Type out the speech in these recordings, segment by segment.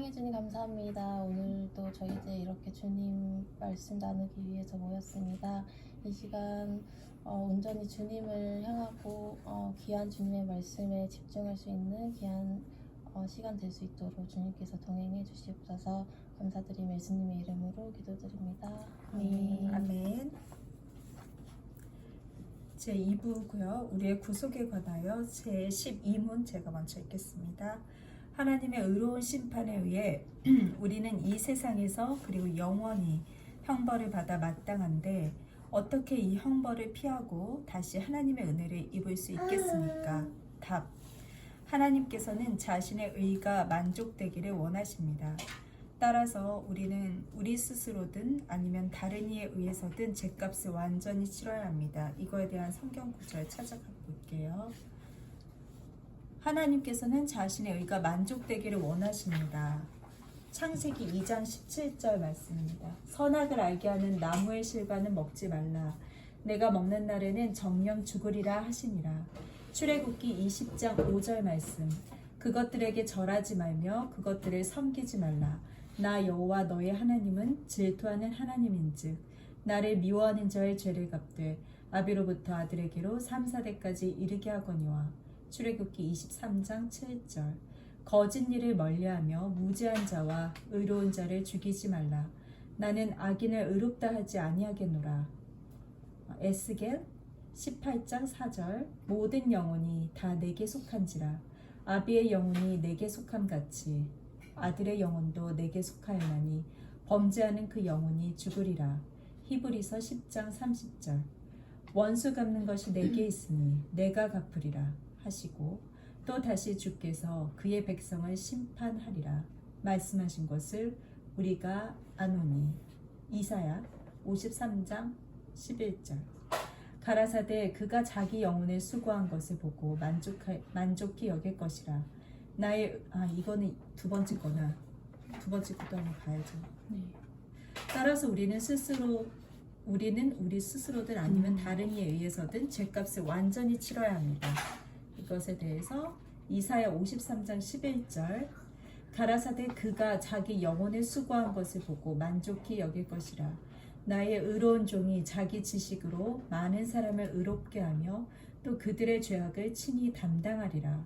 사랑해 주님 감사합니다. 오늘도 저희들 이렇게 주님 말씀 나누기 위해서 모였습니다. 이 시간 온전히 주님을 향하고 귀한 주님의 말씀에 집중할 수 있는 귀한 시간 될 수 있도록 주님께서 동행해 주시옵소서. 감사드리며 예수님의 이름으로 기도드립니다. 아멘. 아멘. 제2부고요. 우리의 구속에 관하여 제12문 제가 먼저 읽겠습니다. 하나님의 의로운 심판에 의해 우리는 이 세상에서 그리고 영원히 형벌을 받아 마땅한데 어떻게 이 형벌을 피하고 다시 하나님의 은혜를 입을 수 있겠습니까? 답. 하나님께서는 자신의 의가 만족되기를 원하십니다. 따라서 우리는 우리 스스로든 아니면 다른 이에 의해서든 죗값을 완전히 치러야 합니다. 이거에 대한 성경 구절 찾아가 볼게요. 하나님께서는 자신의 의가 만족되기를 원하십니다. 창세기 2장 17절 말씀입니다. 선악을 알게 하는 나무의 실과는 먹지 말라. 내가 먹는 날에는 정령 죽으리라 하시니라. 출애굽기 20장 5절 말씀. 그것들에게 절하지 말며 그것들을 섬기지 말라. 나 여호와 너의 하나님은 질투하는 하나님인즉 나를 미워하는 자의 죄를 갚되 아비로부터 아들에게로 3, 4대까지 이르게 하거니와. 출애굽기 23장 7절. 거짓 일을 멀리하며 무죄한 자와 의로운 자를 죽이지 말라. 나는 악인을 의롭다 하지 아니하겠노라. 에스겔 18장 4절. 모든 영혼이 다 내게 속한지라. 아비의 영혼이 내게 속함 같이 아들의 영혼도 내게 속하였나니 범죄하는 그 영혼이 죽으리라. 히브리서 10장 30절. 원수 갚는 것이 내게 있으니 내가 갚으리라 하시고 또 다시 주께서 그의 백성을 심판하리라 말씀하신 것을 우리가 아노니. 이사야 53장 11절. 가라사대 그가 자기 영혼을 수고한 것을 보고 만족히 여길 것이라. 나의 이거는 두 번째 것도 한번 봐야죠. 네. 따라서 우리는 우리 스스로든 아니면 다른 이에 의해서든 죗값을 완전히 치러야 합니다. 이것에 대해서 이사야 53장 11절. 가라사대 그가 자기 영혼을 수고한 것을 보고 만족히 여길 것이라. 나의 의로운 종이 자기 지식으로 많은 사람을 의롭게 하며 또 그들의 죄악을 친히 담당하리라.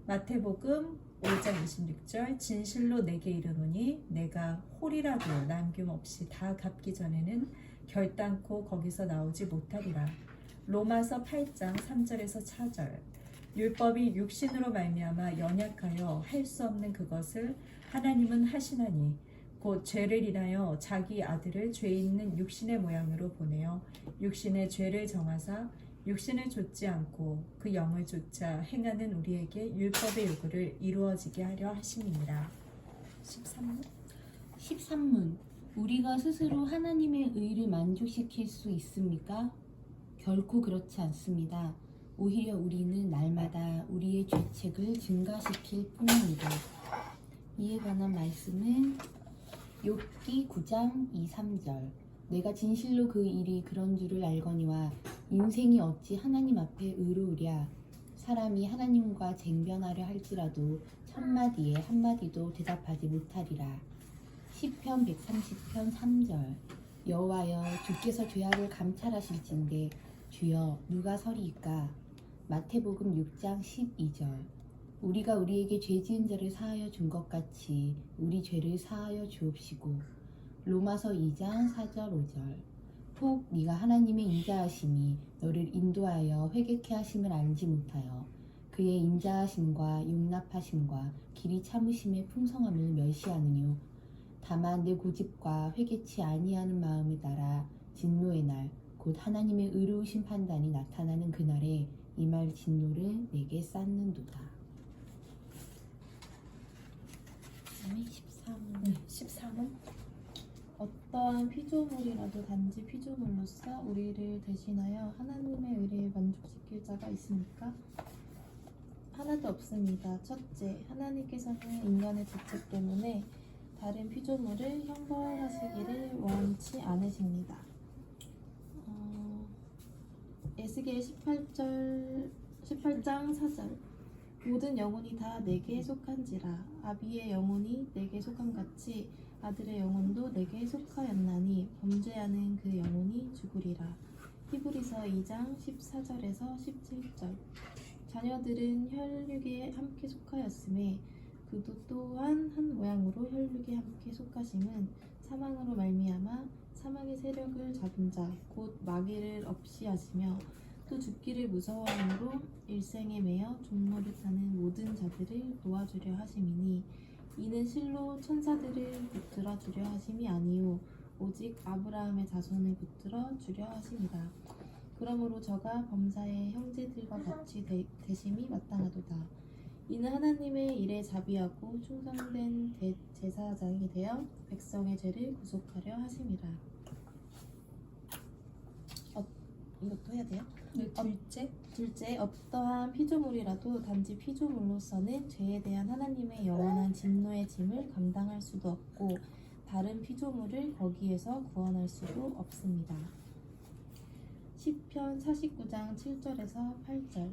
마태복음 5장 26절. 진실로 내게 이르노니 내가 홀이라도 남김없이 다 갚기 전에는 결단코 거기서 나오지 못하리라. 로마서 8장 3절에서 4절. 율법이 육신으로 말미암아 연약하여 할 수 없는 그것을 하나님은 하시나니 곧 죄를 인하여 자기 아들을 죄 있는 육신의 모양으로 보내어 육신의 죄를 정하사 육신을 좇지 않고 그 영을 좇아 행하는 우리에게 율법의 요구를 이루어지게 하려 하심이니라. 13문. 우리가 스스로 하나님의 의를 만족시킬 수 있습니까? 결코 그렇지 않습니다. 오히려 우리는 날마다 우리의 죄책을 증가시킬 뿐입니다. 이에 관한 말씀은 욥기 9장 2, 3절. 내가 진실로 그 일이 그런 줄을 알거니와 인생이 어찌 하나님 앞에 의로우랴. 사람이 하나님과 쟁변하려 할지라도 천마디에 한마디도 대답하지 못하리라. 시편 130편 3절. 여호와여 주께서 죄악을 감찰하실진대 주여 누가 서리이까. 마태복음 6장 12절. 우리가 우리에게 죄 지은 자를 사하여 준 것 같이 우리 죄를 사하여 주옵시고. 로마서 2장 4절 5절. 혹 네가 하나님의 인자하심이 너를 인도하여 회개케 하심을 알지 못하여 그의 인자하심과 용납하심과 길이 참으심의 풍성함을 멸시하느뇨. 다만 내 고집과 회개치 아니하는 마음을 따라 진노의 날 곧 하나님의 의로우신 판단이 나타나는 그날에 이 말 진노를 내게 쌓는도다. 그다음에 13문. 네, 13은 어떠한 피조물이라도 단지 피조물로서 우리를 대신하여 하나님의 의를 만족시킬 자가 있습니까? 하나도 없습니다. 첫째, 하나님께서는 인간의 죄책 때문에 다른 피조물을 형벌하시기를 원치 않으십니다. 에스겔 18장 4절. 모든 영혼이 다 내게 속한지라. 아비의 영혼이 내게 속함같이 아들의 영혼도 내게 속하였나니 범죄하는 그 영혼이 죽으리라. 히브리서 2장 14절에서 17절. 자녀들은 혈육에 함께 속하였음에 그도 또한 한 모양으로 혈육에 함께 속하심은 사망으로 말미암아 사망의 세력을 잡은 자 곧 마귀를 없이 하시며 또 죽기를 무서워함으로 일생에 매여 종노릇하는 모든 자들을 도와주려 하심이니 이는 실로 천사들을 붙들어 주려 하심이 아니요 오직 아브라함의 자손을 붙들어 주려 하심이라. 그러므로 저가 범사의 형제들과 같이 되심이 마땅하도다. 이는 하나님의 일에 자비하고 충성된 대제사장이 되어 백성의 죄를 구속하려 하심이라. 이것도 해야 돼요? 네, 둘째, 어떠한 피조물이라도 단지 피조물로서는 죄에 대한 하나님의 영원한 진노의 짐을 감당할 수도 없고 다른 피조물을 거기에서 구원할 수도 없습니다. 시편 49장 7절에서 8절.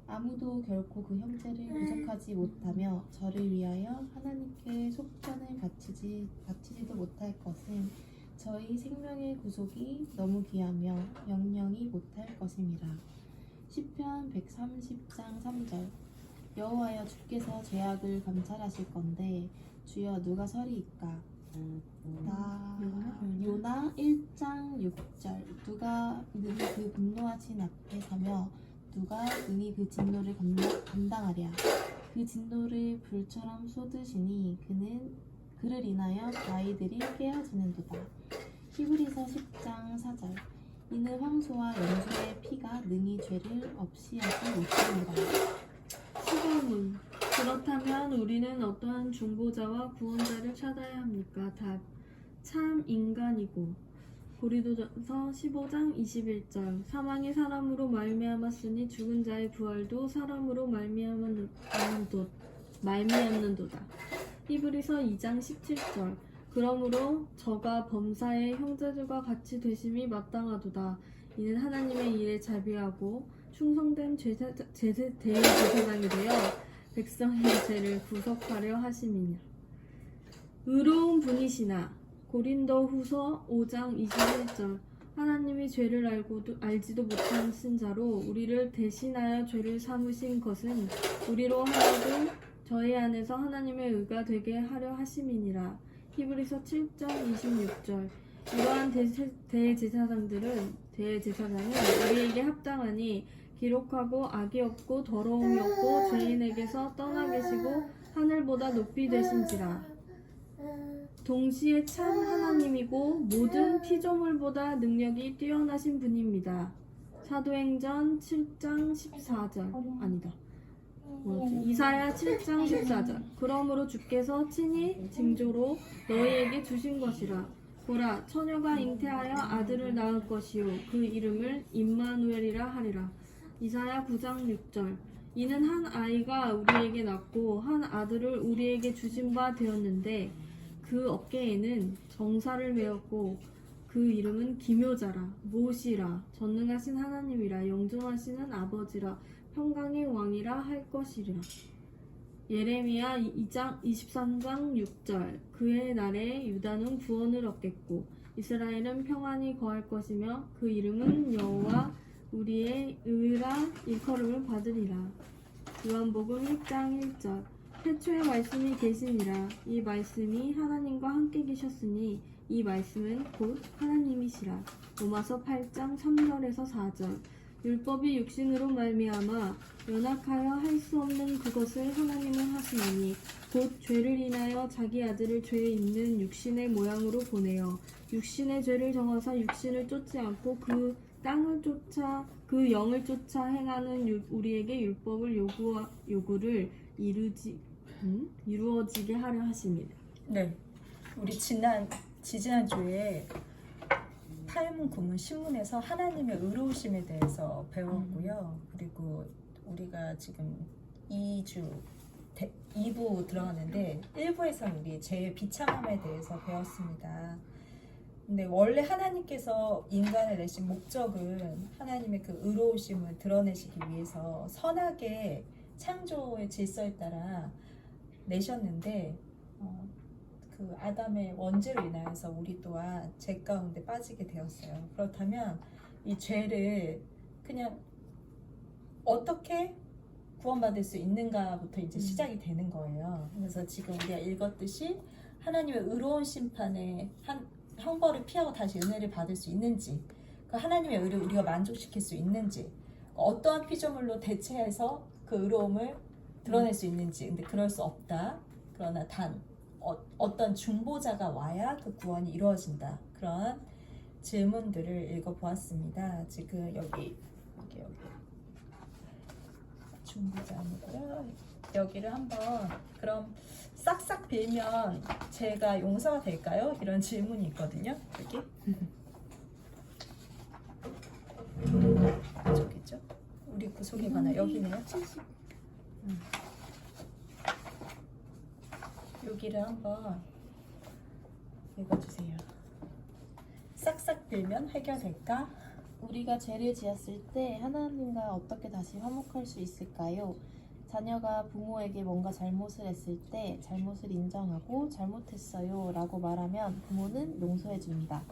아무도 결코 그 형제를 구속하지 못하며 저를 위하여 하나님께 속전을 바치지도 못할 것은 저희 생명의 구속이 너무 귀하며 영영이 못할 것임이라. 시편 130장 3절. 여호와여 주께서 죄악을 감찰하실 건데 주여 누가 서리이까? 요나 1장 6절. 누가 능히 그 분노하신 앞에 서며 누가 능히 그 진노를 감당하랴. 그 진노를 불처럼 쏟으시니 그를 인하여 바위들이 깨어지는도다. 히브리서 10장 4절. 이는 황소와 연소의 피가 능히 죄를 없이 하지 못합니다. 수고문. 그렇다면 우리는 어떠한 중보자와 구원자를 찾아야 합니까? 답. 참 인간이고. 고린도전서 15장 21절. 사망이 사람으로 말미암았으니 죽은 자의 부활도 사람으로 말미암는도다. 히브리서 2장 17절. 그러므로 저가 범사의 형제들과 같이 되심이 마땅하도다. 이는 하나님의 일에 자비하고 충성된 대제사장이 되어 백성의 죄를 구속하려 하심이냐. 의로운 분이시나. 고린도 후서 5장 21절. 하나님이 죄를 알지도 못하신 자로 우리를 대신하여 죄를 삼으신 것은 우리로 하여금 저희 안에서 하나님의 의가 되게 하려 하심이니라. 히브리서 7장 26절. 이러한 대제사장이 우리에게 합당하니 기록하고 악이 없고 더러움이 없고 죄인에게서 떠나 계시고 하늘보다 높이 되신지라. 동시에 참 하나님이고 모든 피조물보다 능력이 뛰어나신 분입니다. 사도행전 7장 14절. 아니다. 이사야 7장 14절. 그러므로 주께서 친히 징조로 너희에게 주신 것이라. 보라, 처녀가 잉태하여 아들을 낳을 것이요 그 이름을 임마누엘이라 하리라. 이사야 9장 6절. 이는 한 아이가 우리에게 낳고 한 아들을 우리에게 주신 바 되었는데 그 어깨에는 정사를 메었고 그 이름은 기묘자라, 모시라, 전능하신 하나님이라, 영존하시는 아버지라, 평강의 왕이라 할 것이라. 예레미야 23장 6절. 그의 날에 유다는 구원을 얻겠고 이스라엘은 평안히 거할 것이며 그 이름은 여호와 우리의 의라 일컬음을 받으리라. 요한복음 1장 1절. 태초에 말씀이 계시니라. 이 말씀이 하나님과 함께 계셨으니 이 말씀은 곧 하나님이시라. 로마서 8장 3절에서 4절. 율법이 육신으로 말미암아 연약하여 할 수 없는 그것을 하나님은 하시나니 곧 죄를 인하여 자기 아들을 죄에 있는 육신의 모양으로 보내어 육신의 죄를 정하사 육신을 쫓지 않고 그 땅을 쫓아 그 영을 쫓아 행하는 우리에게 율법을 요구를 이루어지게 하려 하십니다. 네, 우리 지지난주에 탈문 구문 신문에서 하나님의 의로우심에 대해서 배웠고요. 그리고 우리가 지금 2부 들어가는데 1부에서는 우리 죄의 비참함에 대해서 배웠습니다. 근데 원래 하나님께서 인간을 내신 목적은 하나님의 그 의로우심을 드러내시기 위해서 선하게 창조의 질서에 따라 내셨는데 그 아담의 원죄로 인하여서 우리 또한 죄 가운데 빠지게 되었어요. 그렇다면 이 죄를 그냥 어떻게 구원받을 수 있는가부터 이제 시작이 되는 거예요. 그래서 지금 우리가 읽었듯이 하나님의 의로운 심판에 형벌을 피하고 다시 은혜를 받을 수 있는지, 그 하나님의 의를 우리가 만족시킬 수 있는지, 어떠한 피조물로 대체해서 그 의로움을 드러낼 수 있는지. 근데 그럴 수 없다. 그러나 단 어떤 중보자가 와야 그 구원이 이루어진다. 그런 질문들을 읽어보았습니다. 지금 여기 중보자 아니고요. 여기를 한번 그럼 싹싹 빌면 제가 용서가 될까요? 이런 질문이 있거든요. 여기 저기죠? 우리 구속에 관한 여기네요. 여기를 한번 읽어주세요. 싹싹 빌면 해결될까? 우리가 죄를 지었을 때 하나님과 어떻게 다시 화목할 수 있을까요? 자녀가 부모에게 뭔가 잘못을 했을 때 잘못을 인정하고 잘못했어요 라고 말하면 부모는 용서해 줍니다.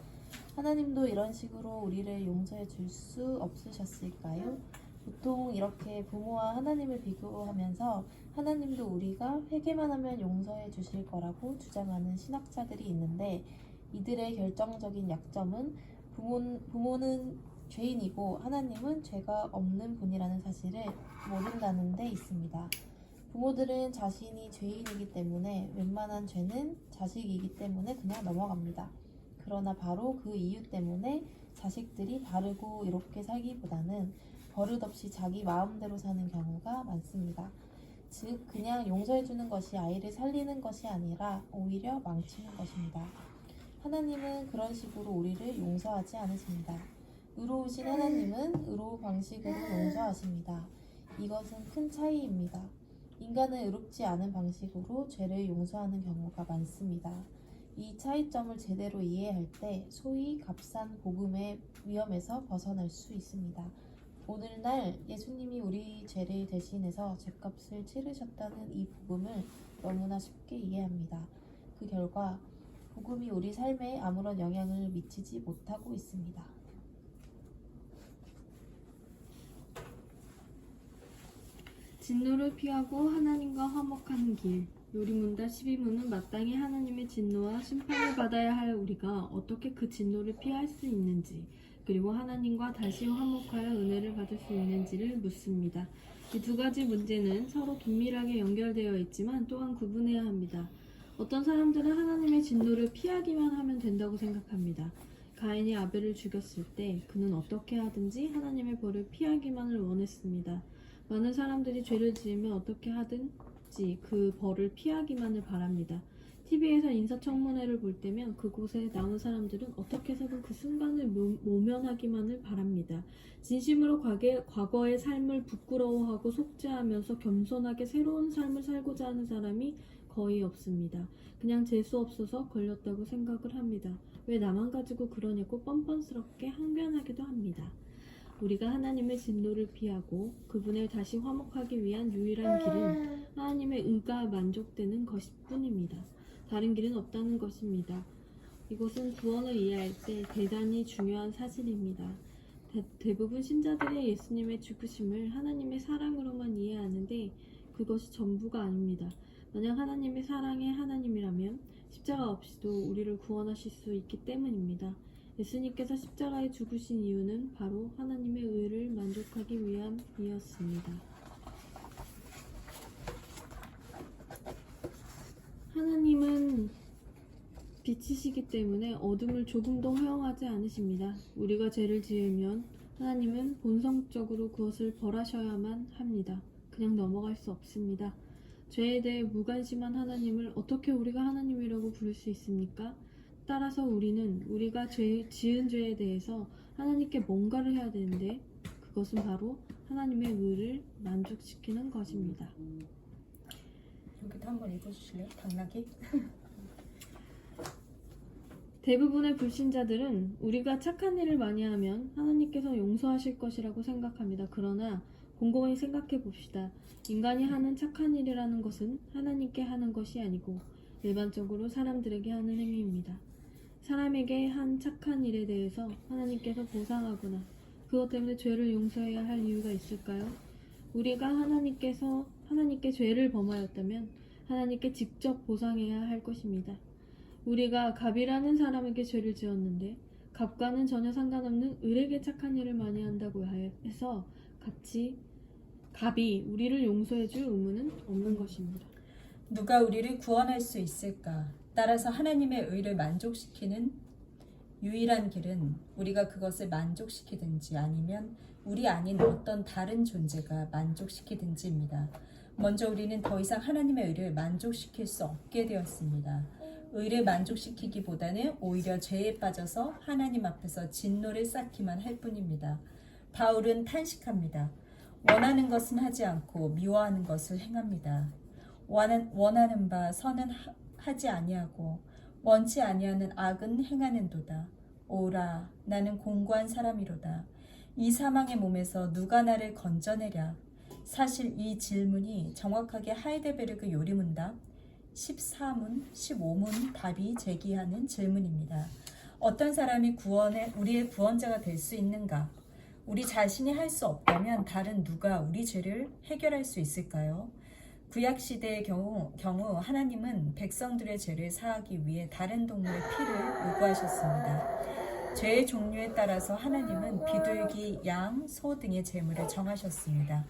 하나님도 이런 식으로 우리를 용서해 줄 수 없으셨을까요? 보통 이렇게 부모와 하나님을 비교하면서 하나님도 우리가 회개만 하면 용서해 주실 거라고 주장하는 신학자들이 있는데, 이들의 결정적인 약점은 부모는 죄인이고 하나님은 죄가 없는 분이라는 사실을 모른다는 데 있습니다. 부모들은 자신이 죄인이기 때문에 웬만한 죄는 자식이기 때문에 그냥 넘어갑니다. 그러나 바로 그 이유 때문에 자식들이 바르고 이롭게 살기보다는 버릇없이 자기 마음대로 사는 경우가 많습니다. 즉 그냥 용서해주는 것이 아이를 살리는 것이 아니라 오히려 망치는 것입니다. 하나님은 그런 식으로 우리를 용서하지 않으십니다. 의로우신 하나님은 의로운 방식으로 용서하십니다. 이것은 큰 차이입니다. 인간은 의롭지 않은 방식으로 죄를 용서하는 경우가 많습니다. 이 차이점을 제대로 이해할 때 소위 값싼 복음의 위험에서 벗어날 수 있습니다. 오늘날 예수님이 우리 죄를 대신해서 죄값을 치르셨다는 이 복음을 너무나 쉽게 이해합니다. 그 결과 복음이 우리 삶에 아무런 영향을 미치지 못하고 있습니다. 진노를 피하고 하나님과 화목하는 길. 요리문답 12문은 마땅히 하나님의 진노와 심판을 받아야 할 우리가 어떻게 그 진노를 피할 수 있는지, 그리고 하나님과 다시 화목하여 은혜를 받을 수 있는지를 묻습니다. 이 두 가지 문제는 서로 긴밀하게 연결되어 있지만 또한 구분해야 합니다. 어떤 사람들은 하나님의 진노를 피하기만 하면 된다고 생각합니다. 가인이 아벨을 죽였을 때 그는 어떻게 하든지 하나님의 벌을 피하기만을 원했습니다. 많은 사람들이 죄를 지으면 어떻게 하든지 그 벌을 피하기만을 바랍니다. TV에서 인사청문회를 볼 때면 그곳에 나온 사람들은 어떻게 해서든 그 순간을 모면하기만을 바랍니다. 진심으로 과거의 삶을 부끄러워하고 속죄하면서 겸손하게 새로운 삶을 살고자 하는 사람이 거의 없습니다. 그냥 재수없어서 걸렸다고 생각을 합니다. 왜 나만 가지고 그러냐고 뻔뻔스럽게 항변하기도 합니다. 우리가 하나님의 진노를 피하고 그분을 다시 화목하기 위한 유일한 길은 하나님의 의가 만족되는 것일 뿐입니다. 다른 길은 없다는 것입니다. 이것은 구원을 이해할 때 대단히 중요한 사실입니다. 대부분 신자들이 예수님의 죽으심을 하나님의 사랑으로만 이해하는데 그것이 전부가 아닙니다. 만약 하나님의 사랑의 하나님이라면 십자가 없이도 우리를 구원하실 수 있기 때문입니다. 예수님께서 십자가에 죽으신 이유는 바로 하나님의 의를 만족하기 위함이었습니다. 하나님은 빛이시기 때문에 어둠을 조금도 허용하지 않으십니다. 우리가 죄를 지으면 하나님은 본성적으로 그것을 벌하셔야만 합니다. 그냥 넘어갈 수 없습니다. 죄에 대해 무관심한 하나님을 어떻게 우리가 하나님이라고 부를 수 있습니까? 따라서 우리는 우리가 지은 죄에 대해서 하나님께 뭔가를 해야 되는데 그것은 바로 하나님의 의를 만족시키는 것입니다. 여기도 한번 읽어주실래요? 당나귀? 대부분의 불신자들은 우리가 착한 일을 많이 하면 하나님께서 용서하실 것이라고 생각합니다. 그러나 곰곰이 생각해 봅시다. 인간이 하는 착한 일이라는 것은 하나님께 하는 것이 아니고 일반적으로 사람들에게 하는 행위입니다. 사람에게 한 착한 일에 대해서 하나님께서 보상하거나 그것 때문에 죄를 용서해야 할 이유가 있을까요? 우리가 하나님께 죄를 범하였다면 하나님께 직접 보상해야 할 것입니다. 우리가 갑이라는 사람에게 죄를 지었는데 갑과는 전혀 상관없는 을에게 착한 일을 많이 한다고 해서 갑이 우리를 용서해줄 의무는 없는 것입니다. 누가 우리를 구원할 수 있을까? 따라서 하나님의 의를 만족시키는 유일한 길은 우리가 그것을 만족시키든지 아니면 우리 아닌 어떤 다른 존재가 만족시키든지입니다. 먼저 우리는 더 이상 하나님의 의를 만족시킬 수 없게 되었습니다. 의를 만족시키기보다는 오히려 죄에 빠져서 하나님 앞에서 진노를 쌓기만 할 뿐입니다. 바울은 탄식합니다. 원하는 것은 하지 않고 미워하는 것을 행합니다. 원하는 바 선은 하지 아니하고 원치 아니하는 악은 행하는도다. 오라, 나는 공고한 사람이로다. 이 사망의 몸에서 누가 나를 건져내랴. 사실 이 질문이 정확하게 하이델베르그 요리문답 14문, 15문 답이 제기하는 질문입니다. 어떤 사람이 우리의 구원자가 될 수 있는가? 우리 자신이 할 수 없다면 다른 누가 우리 죄를 해결할 수 있을까요? 구약시대의 경우 하나님은 백성들의 죄를 사하기 위해 다른 동물의 피를 요구하셨습니다. 죄의 종류에 따라서 하나님은 비둘기, 양, 소 등의 제물을 정하셨습니다.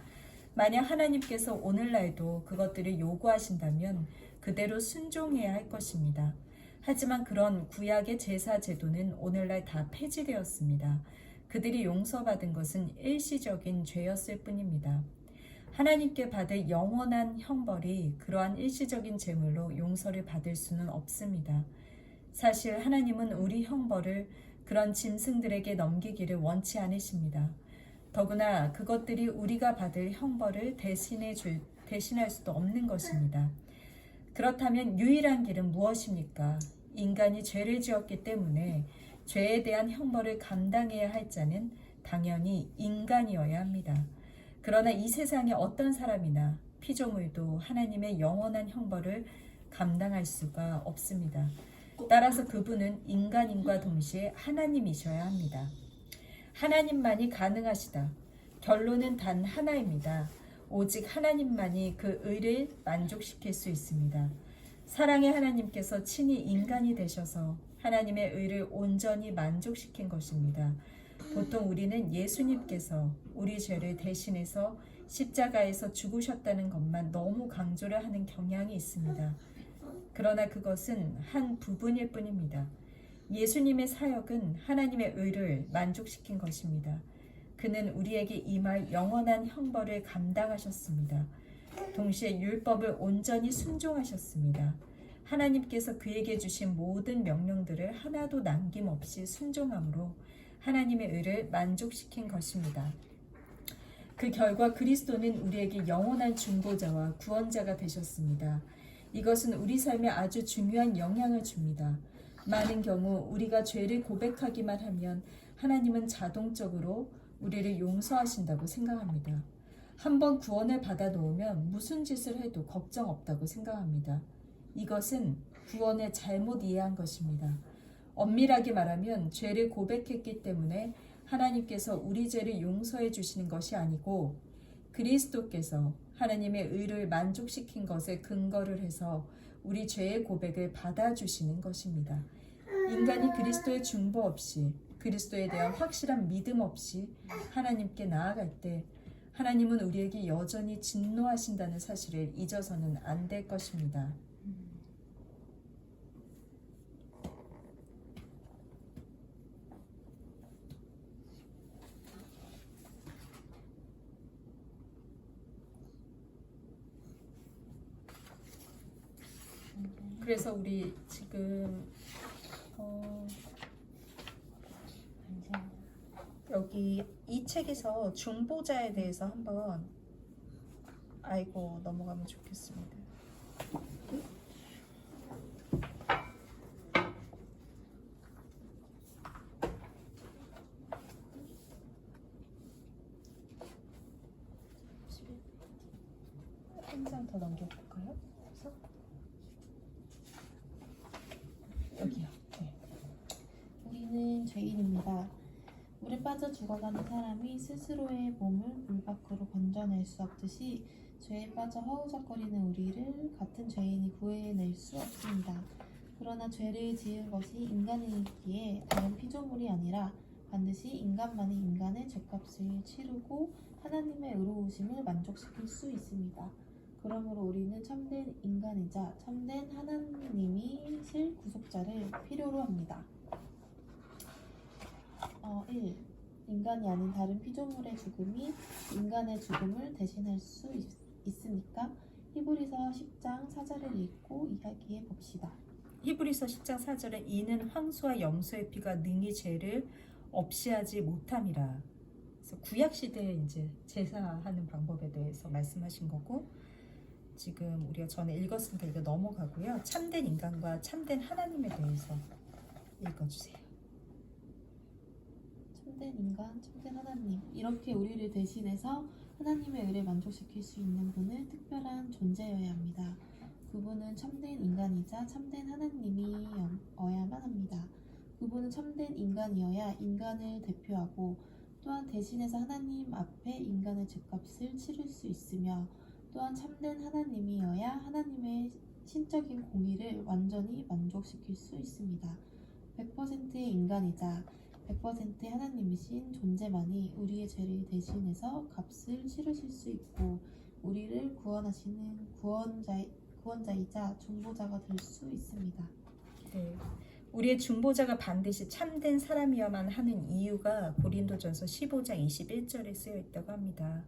만약 하나님께서 오늘날도 그것들을 요구하신다면 그대로 순종해야 할 것입니다. 하지만 그런 구약의 제사 제도는 오늘날 다 폐지되었습니다. 그들이 용서받은 것은 일시적인 죄였을 뿐입니다. 하나님께 받을 영원한 형벌이 그러한 일시적인 제물로 용서를 받을 수는 없습니다. 사실 하나님은 우리 형벌을 그런 짐승들에게 넘기기를 원치 않으십니다. 더구나 그것들이 우리가 받을 형벌을 대신할 수도 없는 것입니다. 그렇다면 유일한 길은 무엇입니까? 인간이 죄를 지었기 때문에 죄에 대한 형벌을 감당해야 할 자는 당연히 인간이어야 합니다. 그러나 이 세상의 어떤 사람이나 피조물도 하나님의 영원한 형벌을 감당할 수가 없습니다. 따라서 그분은 인간인과 동시에 하나님이셔야 합니다. 하나님만이 가능하시다. 결론은 단 하나입니다. 오직 하나님만이 그 의를 만족시킬 수 있습니다. 사랑의 하나님께서 친히 인간이 되셔서 하나님의 의를 온전히 만족시킨 것입니다. 보통 우리는 예수님께서 우리 죄를 대신해서 십자가에서 죽으셨다는 것만 너무 강조를 하는 경향이 있습니다. 그러나 그것은 한 부분일 뿐입니다. 예수님의 사역은 하나님의 의를 만족시킨 것입니다. 그는 우리에게 임할 영원한 형벌을 감당하셨습니다. 동시에 율법을 온전히 순종하셨습니다. 하나님께서 그에게 주신 모든 명령들을 하나도 남김없이 순종함으로 하나님의 의를 만족시킨 것입니다. 그 결과 그리스도는 우리에게 영원한 중보자와 구원자가 되셨습니다. 이것은 우리 삶에 아주 중요한 영향을 줍니다. 많은 경우 우리가 죄를 고백하기만 하면 하나님은 자동적으로 우리를 용서하신다고 생각합니다. 한번 구원을 받아 놓으면 무슨 짓을 해도 걱정 없다고 생각합니다. 이것은 구원을 잘못 이해한 것입니다. 엄밀하게 말하면 죄를 고백했기 때문에 하나님께서 우리 죄를 용서해 주시는 것이 아니고 그리스도께서 하나님의 의를 만족시킨 것에 근거를 해서 우리 죄의 고백을 받아주시는 것입니다. 인간이 그리스도의 중보 없이 그리스도에 대한 확실한 믿음 없이 하나님께 나아갈 때 하나님은 우리에게 여전히 진노하신다는 사실을 잊어서는 안 될 것입니다. 그래서 우리 지금 여기 이 책에서 중보자에 대해서 한번 알고 넘어가면 좋겠습니다. 한 장 더 넘겨볼까요? 그래서 여기요. 네. 우리는 죄인입니다. 물에 빠져 죽어가는 사람이 스스로의 몸을 물 밖으로 건져낼 수 없듯이 죄에 빠져 허우적거리는 우리를 같은 죄인이 구해낼 수 없습니다. 그러나 죄를 지은 것이 인간이기에 다른 피조물이 아니라 반드시 인간만이 인간의 죄값을 치르고 하나님의 의로우심을 만족시킬 수 있습니다. 그러므로 우리는 참된 인간이자 참된 하나님이실 구속자를 필요로 합니다. 1. 인간이 아닌 다른 피조물의 죽음이 인간의 죽음을 대신할 수 있습니까? 히브리서 10장 4절을 읽고 이야기해 봅시다. 히브리서 10장 4절에 이는 황소와 염소의 피가 능히 죄를 없이 하지 못함이라. 그래서 구약 시대에 이제 제사하는 방법에 대해서 말씀하신 거고, 지금 우리가 전에 읽었으니까 이거 넘어가고요. 참된 인간과 참된 하나님에 대해서 읽어주세요. 참된 인간, 참된 하나님, 이렇게 우리를 대신해서 하나님의 의를 만족시킬 수 있는 분은 특별한 존재여야 합니다. 그분은 참된 인간이자 참된 하나님이어야만 합니다. 그분은 참된 인간이어야 인간을 대표하고 또한 대신해서 하나님 앞에 인간의 죄값을 치를 수 있으며, 또한 참된 하나님이어야 하나님의 신적인 공의를 완전히 만족시킬 수 있습니다. 100%의 인간이자 100%의 하나님이신 존재만이 우리의 죄를 대신해서 값을 치르실 수 있고 우리를 구원하시는 구원자이자 중보자가 될 수 있습니다. 네. 우리의 중보자가 반드시 참된 사람이어야만 하는 이유가 고린도전서 15장 21절에 쓰여 있다고 합니다.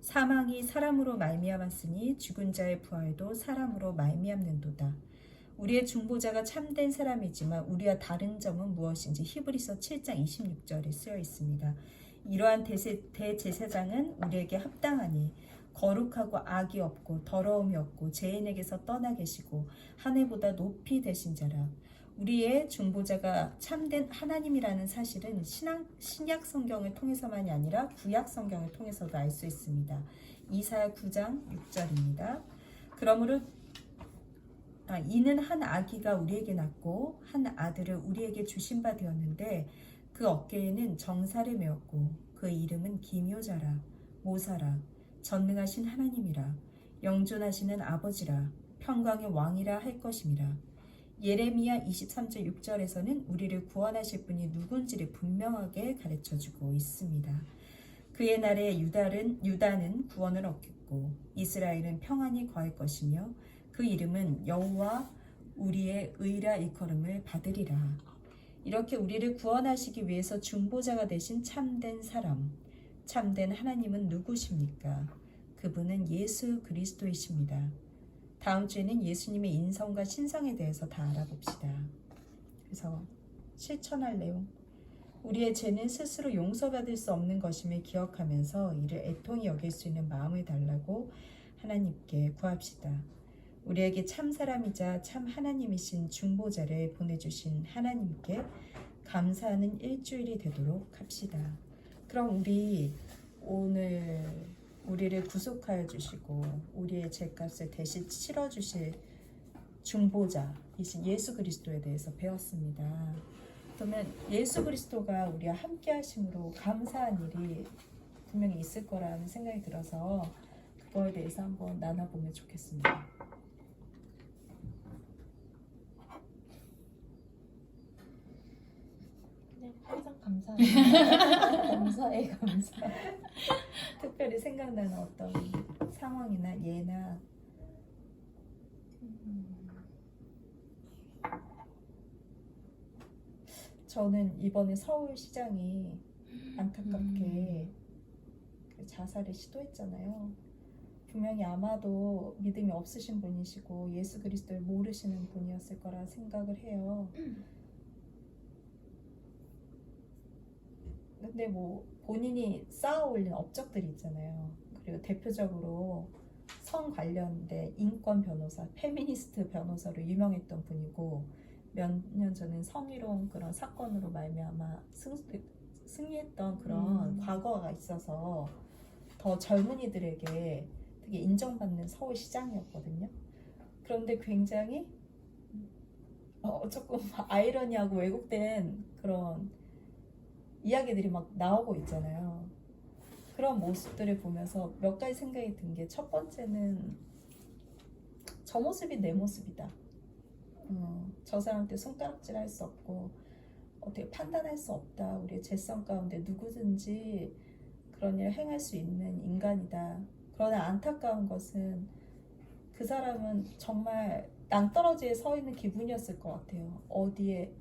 사망이 사람으로 말미암았으니 죽은 자의 부활도 사람으로 말미암는도다. 우리의 중보자가 참된 사람이지만 우리와 다른 점은 무엇인지 히브리서 7장 26절에 쓰여 있습니다. 이러한 대제사장은 우리에게 합당하니 거룩하고 악이 없고 더러움이 없고 죄인에게서 떠나 계시고 하늘보다 높이 되신 자라. 우리의 중보자가 참된 하나님이라는 사실은 신약 성경을 통해서만이 아니라 구약 성경을 통해서도 알 수 있습니다. 이사야 9장 6절입니다. 그러므로 이는 한 아기가 우리에게 낳고 한 아들을 우리에게 주신 바 되었는데 그 어깨에는 정사를 메었고 그 이름은 기묘자라 모사라 전능하신 하나님이라 영존하시는 아버지라 평강의 왕이라 할 것임이라. 예레미야 23절 6절에서는 우리를 구원하실 분이 누군지를 분명하게 가르쳐주고 있습니다. 그의 날에 유다는 구원을 얻겠고 이스라엘은 평안이 거할 것이며 그 이름은 여호와 우리의 의라 일컬음을 받으리라. 이렇게 우리를 구원하시기 위해서 중보자가 되신 참된 사람, 참된 하나님은 누구십니까? 그분은 예수 그리스도이십니다. 다음 주에는 예수님의 인성과 신성에 대해서 다 알아봅시다. 그래서 실천할 내용, 우리의 죄는 스스로 용서받을 수 없는 것임을 기억하면서 이를 애통히 여길 수 있는 마음을 달라고 하나님께 구합시다. 우리에게 참 사람이자 참 하나님이신 중보자를 보내주신 하나님께 감사하는 일주일이 되도록 합시다. 그럼 우리 오늘 우리를 구속하여 주시고 우리의 죄값을 대신 치러주실 중보자이신 예수 그리스도에 대해서 배웠습니다. 그러면 예수 그리스도가 우리와 함께 하심으로 감사한 일이 분명히 있을 거라는 생각이 들어서 그거에 대해서 한번 나눠보면 좋겠습니다. 그냥 항상 감사해요. 감사해, 감사. 특별히 생각나는 어떤 상황이나 예나 저는 이번에 서울시장이 안타깝게 그 자살을 시도했잖아요. 분명히 아마도 믿음이 없으신 분이시고 예수 그리스도를 모르시는 분이었을 거라 생각을 해요. 근데 뭐 본인이 쌓아 올린 업적들이 있잖아요. 그리고 대표적으로 성 관련된 인권 변호사, 페미니스트 변호사로 유명했던 분이고 몇 년 전엔 성희롱 그런 사건으로 말미암아 승리했던 그런 과거가 있어서 더 젊은이들에게 되게 되게 인정받는 서울 시장이었거든요. 그런데 굉장히 조금 아이러니하고 왜곡된 그런 이야기들이 막 나오고 있잖아요. 그런 모습들을 보면서 몇 가지 생각이 든 게, 첫 번째는 저 모습이 내 모습이다. 저 사람한테 손가락질 할 수 없고 어떻게 판단할 수 없다. 우리의 재성 가운데 누구든지 그런 일을 행할 수 있는 인간이다. 그러나 안타까운 것은 그 사람은 정말 낭떠러지에 서 있는 기분이었을 것 같아요. 어디에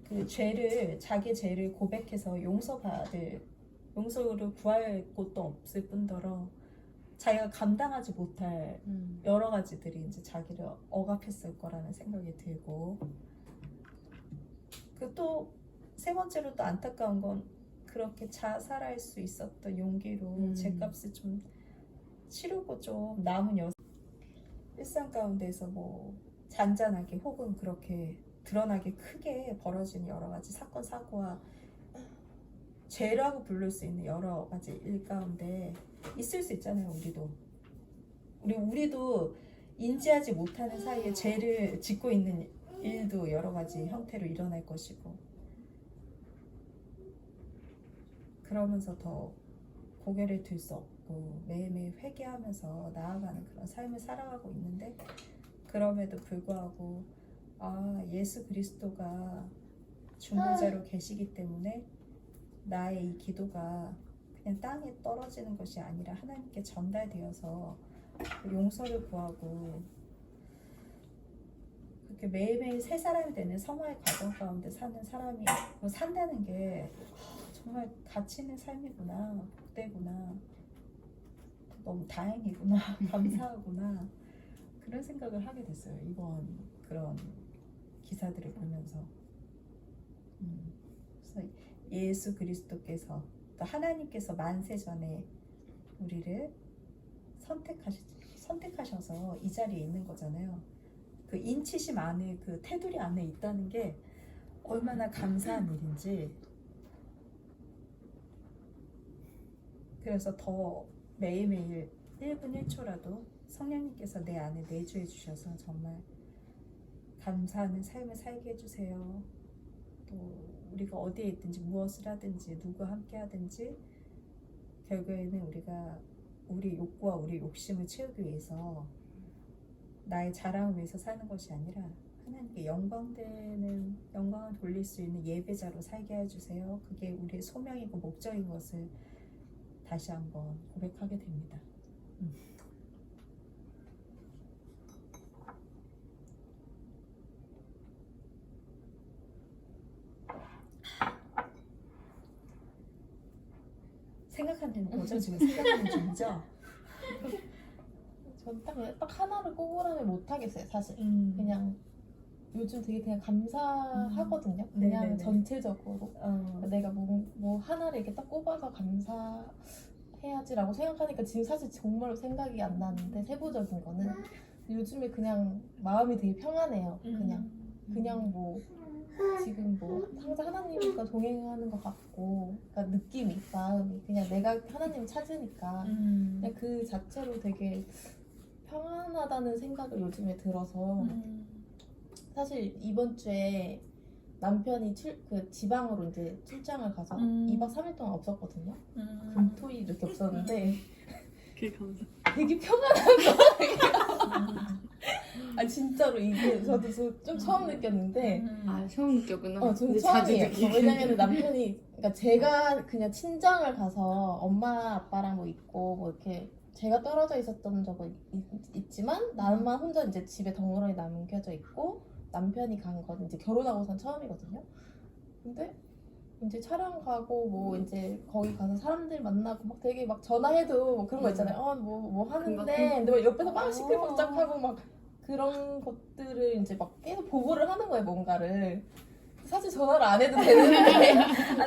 그 죄를, 자기 죄를 고백해서 용서를 구할 곳도 없을 뿐더러 자기가 감당하지 못할 여러 가지들이 이제 자기를 억압했을 거라는 생각이 들고, 그 또 세 번째로 또 안타까운 건 그렇게 자살할 수 있었던 용기로 죗값을 좀 치르고 좀 남은 일상 가운데서 뭐 잔잔하게 혹은 그렇게 드러나게 크게 벌어지는 여러 가지 사건 사고와 죄라고 부를 수 있는 여러 가지 일 가운데 있을 수 있잖아요. 우리도 인지하지 못하는 사이에 죄를 짓고 있는 일도 여러 가지 형태로 일어날 것이고, 그러면서 더 고개를 들 수 없고 매일매일 회개하면서 나아가는 그런 삶을 살아가고 있는데, 그럼에도 불구하고 예수 그리스도가 중보자로 계시기 때문에 나의 이 기도가 그냥 땅에 떨어지는 것이 아니라 하나님께 전달되어서 용서를 구하고 그렇게 매일매일 새 사람이 되는 성화의 과정 가운데 산다는 게 정말 가치 있는 삶이구나, 복되구나, 너무 다행이구나, 감사하구나, 그런 생각을 하게 됐어요. 이번 그런 기사들을 보면서. 그래서 예수 그리스도께서, 또 하나님께서 만세 전에 우리를 선택하셔서 이 자리에 있는 거잖아요. 그 인치심 안에, 그 테두리 안에 있다는 게 얼마나 감사한 일인지. 그래서 더 매일매일 1분 1초라도 성령님께서 내 안에 내주해 주셔서 정말 감사하는 삶을 살게 해주세요. 또 우리가 어디에 있든지 무엇을 하든지 누구와 함께 하든지 결국에는 우리가 우리 욕구와 우리 욕심을 채우기 위해서, 나의 자랑을 위해서 사는 것이 아니라 하나님께 영광을 돌릴 수 있는 예배자로 살게 해주세요. 그게 우리의 소명이고 목적인 것을 다시 한번 고백하게 됩니다. 생각하는 거죠? 지금 생각하는 중이죠? 전 딱 하나를 꼽으라면 못 하겠어요, 사실. 그냥 요즘 되게 그냥 감사하거든요. 그냥 네네네. 전체적으로 내가 뭐 하나를 이렇게 딱 꼽아서 감사해야지라고 생각하니까 지금 사실 정말로 생각이 안 나는데, 세부적인 거는 요즘에 그냥 마음이 되게 평안해요. 그냥 뭐 지금 뭐 항상 하나님과 동행하는 것 같고, 그러니까 느낌이, 마음이 그냥 내가 하나님을 찾으니까 그냥 그 자체로 되게 평안하다는 생각을 요즘에 들어서, 사실 이번 주에 남편이 그 지방으로 이제 출장을 가서 2박 3일 동안 없었거든요. 금토일 이렇게 없었는데 그게 감사. 되게 평안한 거예요. 진짜로 이게 저도 좀 처음 느꼈는데, 처음 느꼈구나. 저는 근데 자주 처음이에요. 느끼게. 왜냐면 남편이, 그러니까 제가 그냥 친정을 가서 엄마 아빠랑 뭐 있고 뭐 이렇게 제가 떨어져 있었던 적은 있지만 나만 혼자 이제 집에 덩그러니 남겨져 있고, 남편이 간 건 이제 결혼하고선 처음이거든요. 근데 이제 촬영 가고 뭐 이제 거기 가서 사람들 만나고 막 되게 막 전화해도 뭐 그런 거 있잖아요. 뭐 하는데 근데 막 옆에서 막 시끌벅적하고 막 그런 것들을 이제 막 계속 보고를 하는 거예요, 뭔가를. 사실 전화를 안 해도 되는데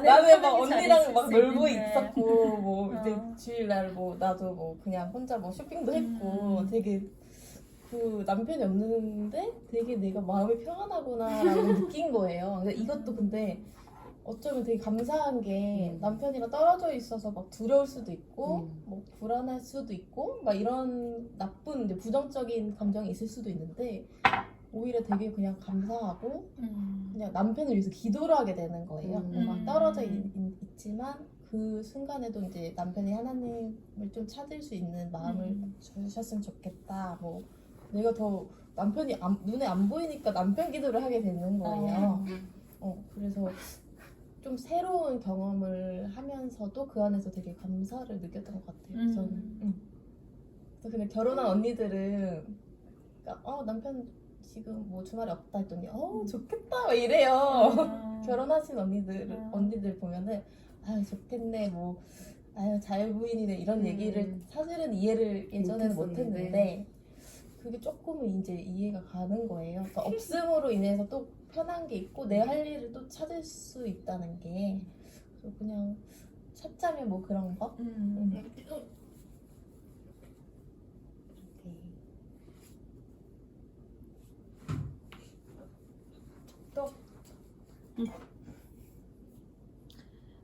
나는 막 언니랑 막 놀고 있었고, 뭐 이제 주일날 뭐 나도 뭐 그냥 혼자 뭐 쇼핑도 했고, 되게 그 남편이 없는데 되게 내가 마음이 평안하구나라고 느낀 거예요. 근데 이것도 근데 어쩌면 되게 감사한 게 음. 남편이랑 떨어져 있어서 막 두려울 수도 있고 뭐 불안할 수도 있고 막 이런 나쁜 이제 부정적인 감정이 있을 수도 있는데 오히려 되게 그냥 감사하고 그냥 남편을 위해서 기도를 하게 되는 거예요. 막 떨어져 있지만 그 순간에도 이제 남편이 하나님을 좀 찾을 수 있는 마음을 주셨으면 좋겠다. 뭐 내가 더 남편이 눈에 안 보이니까 남편 기도를 하게 되는 거예요. 그래서 좀 새로운 경험을 하면서도 그 안에서 되게 감사를 느꼈던 것 같아요. 저는. 그래서 근데 결혼한 언니들은 그러니까 남편 지금 뭐 주말에 없다 했더니 좋겠다 막 이래요. 결혼하신 언니들 보면은 아유 좋겠네 뭐 아유 자유부인이네 이런 얘기를 사실은 이해를 예전에는 못했는데 그게 조금은 이제 이해가 가는 거예요. 그러니까 없음으로 인해서 또 편한 게 있고 내 할 일을 또 찾을 수 있다는 게 그래서 그냥 찾자면 뭐 그런 거. 또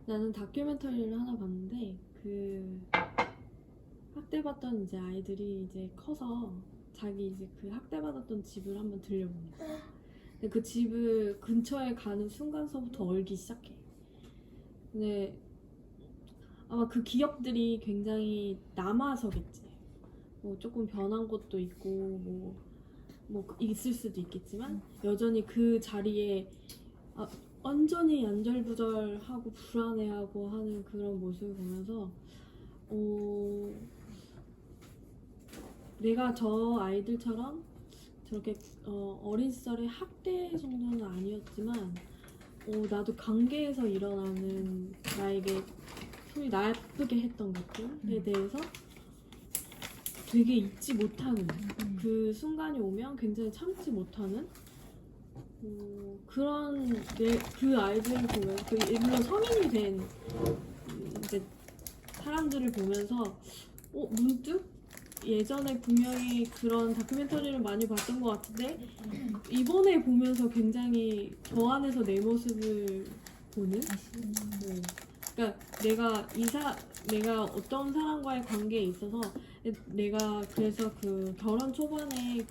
나는 다큐멘터리를 하나 봤는데 그 학대받던 이제 아이들이 이제 커서 자기 이제 그 학대받았던 집을 한번 들려봅니다. 근데 그 집을 근처에 가는 순간서부터 얼기 시작해. 근데 아마 그 기억들이 굉장히 남아서겠지. 뭐 조금 변한 것도 있고 뭐 있을 수도 있겠지만 여전히 그 자리에 완전히 안절부절하고 불안해하고 하는 그런 모습을 보면서 내가 저 아이들처럼 저렇게 어린 시절에 학대 정도는 아니었지만 나도 관계에서 일어나는 나에게 소위 나쁘게 했던 것들에 대해서 되게 잊지 못하는 그 순간이 오면 굉장히 참지 못하는 그런 그 아이들을 보면서 물론 성인이 된 이제 사람들을 보면서 문득 예전에 분명히 그런 다큐멘터리를 많이 봤던 것 같은데 이번에 보면서 굉장히 저 안에서 내 모습을 보는 그러니까 내가 어떤 사람과의 관계에 있어서 내가 그래서 그 결혼 초반에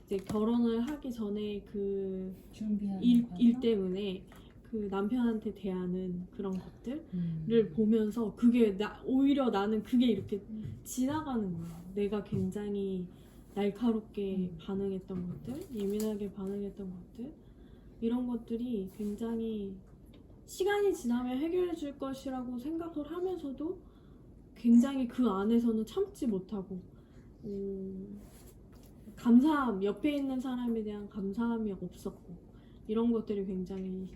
이제 결혼을 하기 전에 그 일 때문에 그 남편한테 대하는 그런 것들을 보면서 그게 오히려 나는 그게 이렇게 지나가는 거야. 내가 굉장히 날카롭게 반응했던 것들, 예민하게 반응했던 것들 이런 것들이 굉장히 시간이 지나면 해결해 줄 것이라고 생각을 하면서도 굉장히 그 안에서는 참지 못하고 감사함, 옆에 있는 사람에 대한 감사함이 없었고 이런 것들이 굉장히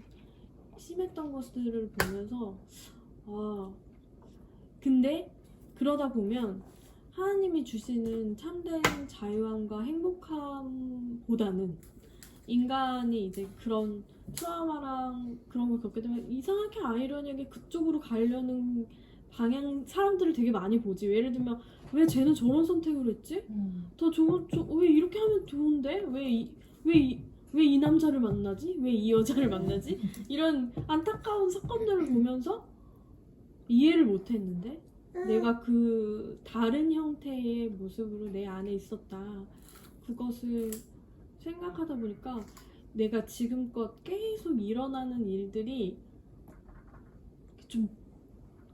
심했던 것들을 보면서 근데 그러다 보면 하나님이 주시는 참된 자유함과 행복함보다는 인간이 이제 그런 트라우마랑 그런 걸 겪게 되면 이상하게 아이러니하게 그쪽으로 가려는 방향 사람들을 되게 많이 보지. 예를 들면 왜 쟤는 저런 선택을 했지? 더 왜 이렇게 하면 좋은데? 왜 이 남자를 만나지? 왜 이 여자를 만나지? 이런 안타까운 사건들을 보면서 이해를 못했는데 내가 그 다른 형태의 모습으로 내 안에 있었다. 그것을 생각하다 보니까 내가 지금껏 계속 일어나는 일들이 좀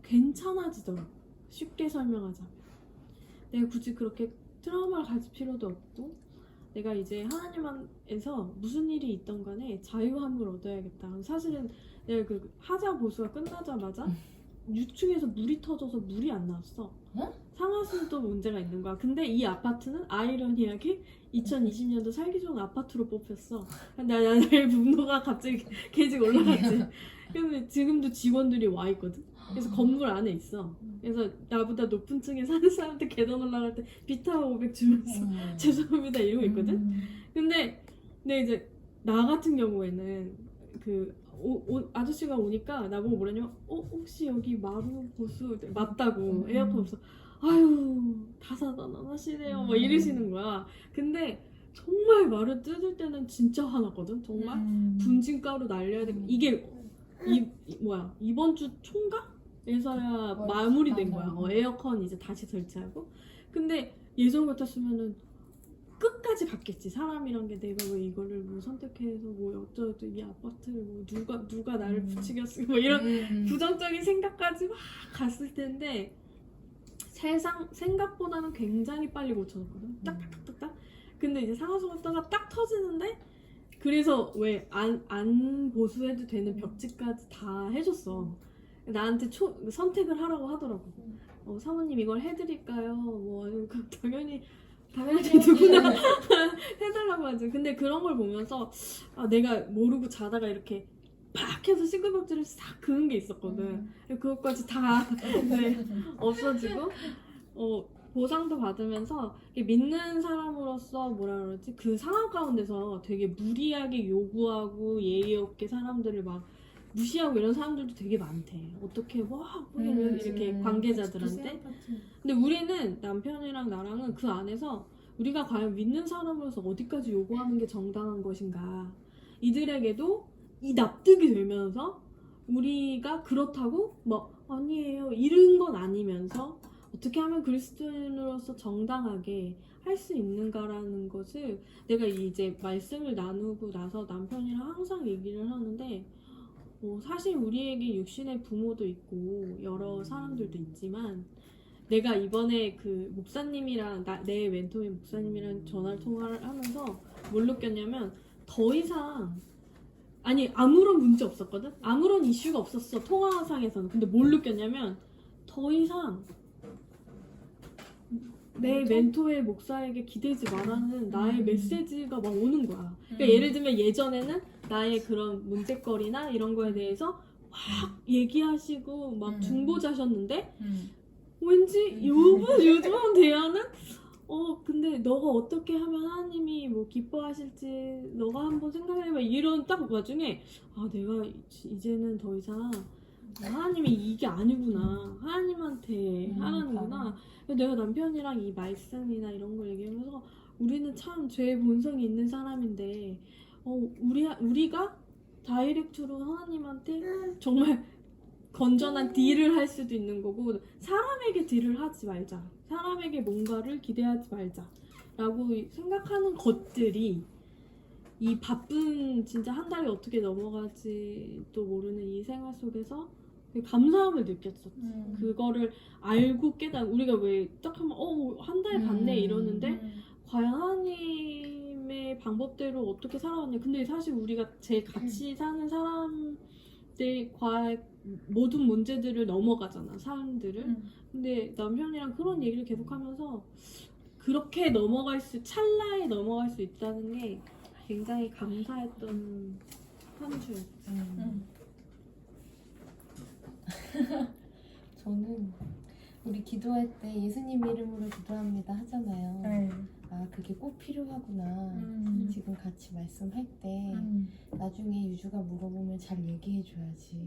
괜찮아지더라고. 쉽게 설명하자면 내가 굳이 그렇게 트라우마를 가질 필요도 없고 내가 이제 하나님에서 무슨 일이 있던 간에 자유함을 얻어야겠다. 사실은 내가 그 하자 보수가 끝나자마자 6층에서 물이 터져서 물이 안 나왔어. 상하수도 문제가 있는 거야. 근데 이 아파트는 아이러니하게 2020년도 살기 좋은 아파트로 뽑혔어. 나의 분노가 갑자기 계속 올라갔지. 근데 지금도 직원들이 와 있거든. 그래서 건물 안에 있어. 그래서 나보다 높은 층에 사는 사람한테 계단 올라갈 때 비타 500 주면서 죄송합니다 이러고 있거든. 근데 이제 나 같은 경우에는 그 아저씨가 오니까 나보고 뭐라냐면 혹시 여기 마루 보수 맞다고 에어컨 없어. 아유 다사다난하시네요 막 이러시는 거야. 근데 정말 말을 뜯을 때는 진짜 화났거든. 정말 분진가루 날려야 되고 이게 이번 주 총각에서야 맞아. 마무리된 맞아. 거야. 에어컨 이제 다시 설치하고. 근데 예전 같았으면은 끝까지 갔겠지. 사람이란 게 내가 왜 이거를 뭐 선택해서 뭐 어쩌고 이 아파트를 뭐 누가 나를 부추겼어 뭐 이런 부정적인 생각까지 막 갔을 텐데 세상 생각보다는 굉장히 빨리 고쳐졌거든. 딱딱딱딱. 근데 이제 상하수도가 딱 터지는데 그래서 왜 안 보수해도 되는 벽지까지 다 해줬어. 나한테 선택을 하라고 하더라고. 사모님 이걸 해드릴까요? 뭐 당연히 누구나 해달라고 하지. 근데 그런 걸 보면서 내가 모르고 자다가 이렇게 팍 해서 싱글벽지를 싹 그은 게 있었거든. 그것까지 다 네, 없어지고 보상도 받으면서 믿는 사람으로서 뭐라 그러지? 그 상황 가운데서 되게 무리하게 요구하고 예의 없게 사람들을 막 무시하고 이런 사람들도 되게 많대. 어떻게 이렇게 관계자들한테. 근데 우리는 남편이랑 나랑은 그 안에서 우리가 과연 믿는 사람으로서 어디까지 요구하는 게 정당한 것인가. 이들에게도 이 납득이 되면서 우리가 그렇다고 아니에요 이런 건 아니면서 어떻게 하면 그리스도인으로서 정당하게 할 수 있는가라는 것을 내가 이제 말씀을 나누고 나서 남편이랑 항상 얘기를 하는데 사실 우리에게 육신의 부모도 있고 여러 사람들도 있지만 내가 이번에 그 목사님이랑 내 멘토인 목사님이랑 전화 통화를 하면서 뭘 느꼈냐면 더 이상 아무런 문제 없었거든? 아무런 이슈가 없었어 통화상에서는. 근데 뭘 느꼈냐면 더 이상 내 멘토의 목사에게 기대지 말라는 나의 메시지가 막 오는 거야. 그러니까 예를 들면 예전에는 나의 그런 문제거리나 이런 거에 대해서 막 얘기하시고 막 중보자셨는데 왠지 요즘 대화는 근데 너가 어떻게 하면 하나님이 뭐 기뻐하실지 너가 한번 생각해봐 이런 딱 와중에 내가 이제는 더 이상 하나님이 이게 아니구나 하나님한테 하라는구나. 내가 남편이랑 이 말씀이나 이런 걸 얘기하면서 우리는 참 죄의 본성이 있는 사람인데 우리가 다이렉트로 하나님한테 정말 건전한 딜을 할 수도 있는 거고 사람에게 딜을 하지 말자. 사람에게 뭔가를 기대하지 말자 라고 생각하는 것들이 이 바쁜 진짜 한 달이 어떻게 넘어가지도 모르는 이 생활 속에서 감사함을 느꼈었지. 그거를 알고 우리가 왜 딱 하면 한 달 갔네 이러는데 과연 하나님의 방법대로 어떻게 살아왔냐. 근데 사실 우리가 제일 같이 사는 사람들과 모든 문제들을 넘어가잖아 사람들을. 근데 남편이랑 그런 얘기를 계속하면서 그렇게 찰나에 넘어갈 수 있다는 게 굉장히 감사했던 한 주였어요. 저는 우리 기도할 때 예수님 이름으로 기도합니다 하잖아요. 네. 그게 꼭 필요하구나. 지금 같이 말씀할 때 나중에 유주가 물어보면 잘 얘기해줘야지.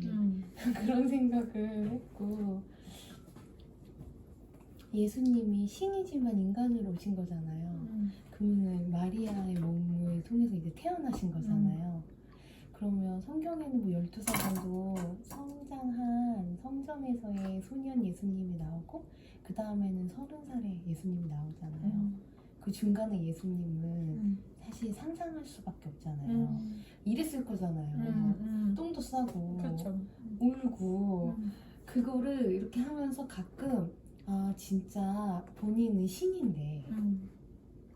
그런 생각을 했고 예수님이 신이지만 인간으로 오신 거잖아요. 그러면 마리아의 몸을 통해서 이제 태어나신 거잖아요. 그러면 성경에는 뭐 12살 정도 성장한 성전에서의 소년 예수님이 나오고 그 다음에는 30살에 예수님이 나오잖아요. 그 중간에 예수님은 사실 상상할 수밖에 없잖아요. 이랬을 거잖아요. 똥도 싸고 그렇죠. 울고 그거를 이렇게 하면서 가끔 진짜 본인은 신인데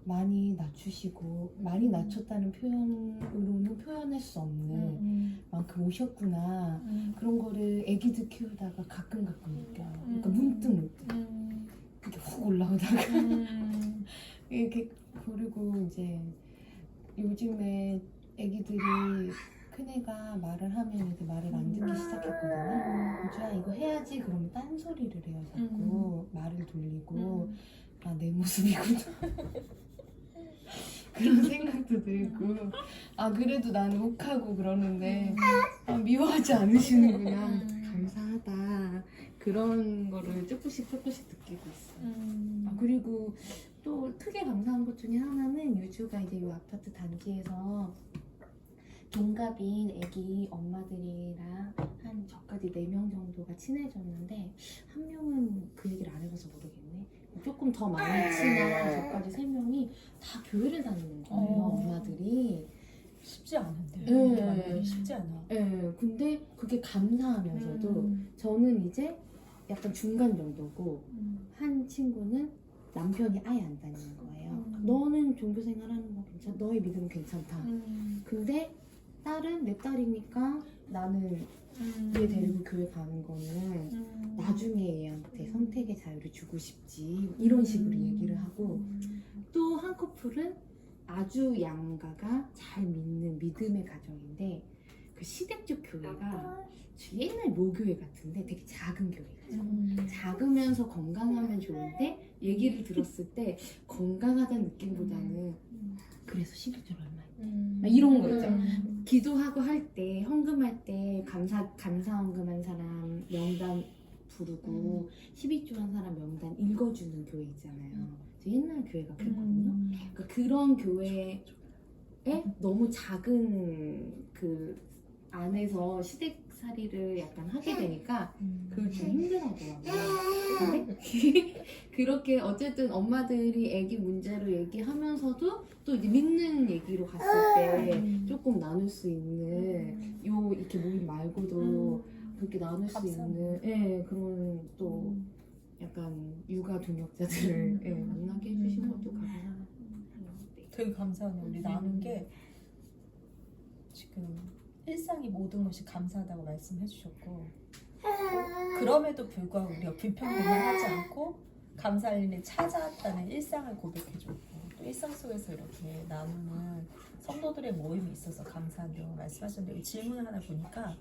많이 낮추시고 많이 낮췄다는 표현으로는 표현할 수 없는 만큼 오셨구나. 그런 거를 애기들 키우다가 가끔 느껴요. 그러니까 문득 이렇게 훅 올라오다가 이렇게. 그리고 이제 요즘에 애기들이 큰애가 말을 하면 이제 말을 안 듣기 시작했거든요. 유주야 이거 해야지 그러면 딴소리를 해요. 자꾸 말을 돌리고 내 모습이구나. 그런 생각도 들고 그래도 나는 욱하고 그러는데 미워하지 않으시는구나. 감사하다. 그런 거를 조금씩 느끼고 있어요. 그리고 또 크게 감사한 것 중에 하나는 유주가 이제 이 아파트 단지에서 동갑인 애기 엄마들이랑 한 저까지 4명 정도가 친해졌는데 한 명은 그 얘기를 안 해봐서 모르겠네. 조금 더 많이 친한 저까지 3명이 다 교회를 다니는 거예요. 엄마들이. 쉽지 않은데. 네. 쉽지 않아. 네, 근데 그게 감사하면서도 저는 이제 약간 중간 정도고 한 친구는 남편이 아예 안 다니는 거예요. 너는 종교 생활하는 거 괜찮아? 너의 믿음은 괜찮다. 근데 딸은 내 딸이니까 나는 얘 데리고 교회 가는 거는 나중에 얘한테 선택의 자유를 주고 싶지 이런 식으로 얘기를 하고 또 한 커플은 아주 양가가 잘 믿는 믿음의 가정인데 그 시댁 쪽 교회가 옛날 모교회 같은데 되게 작은 교회예요. 작으면서 건강하면 좋은데 얘기를 들었을 때 건강하다는 느낌보다는 그래서 11절 얼마야? 막 이런 거 있죠. 기도하고 할 때 헌금할 때 감사 헌금한 사람 명단 부르고 12조 한 사람 명단 읽어주는 교회 있잖아요. 저 옛날 교회가 그랬거든요. 그러니까 그런 교회에 너무 작은 그 안에서 시댁살이를 약간 하게 되니까 그걸 좀 힘들어하더라고요. 근데 그렇게 어쨌든 엄마들이 애기 문제로 얘기하면서도 또 이제 믿는 얘기로 갔을 때 조금 나눌 수 있는 요 이렇게 모임 말고도 그렇게 나눌 수 있는 그런 또 약간 육아 동역자들을 만나게 해주신 것도 감사해요. 되게 감사하네요. 우리 나눈 게 지금 일상이 모든 것이 감사하다고 말씀해 주셨고 그럼에도 불구하고 우리가 불평불만 하지 않고 감사할 일을 찾아왔다는 일상을 고백해 줬고 또 일상 속에서 이렇게 나누는 성도들의 모임이 있어서 감사한다고 말씀하셨는데 이 질문을 하나 보니까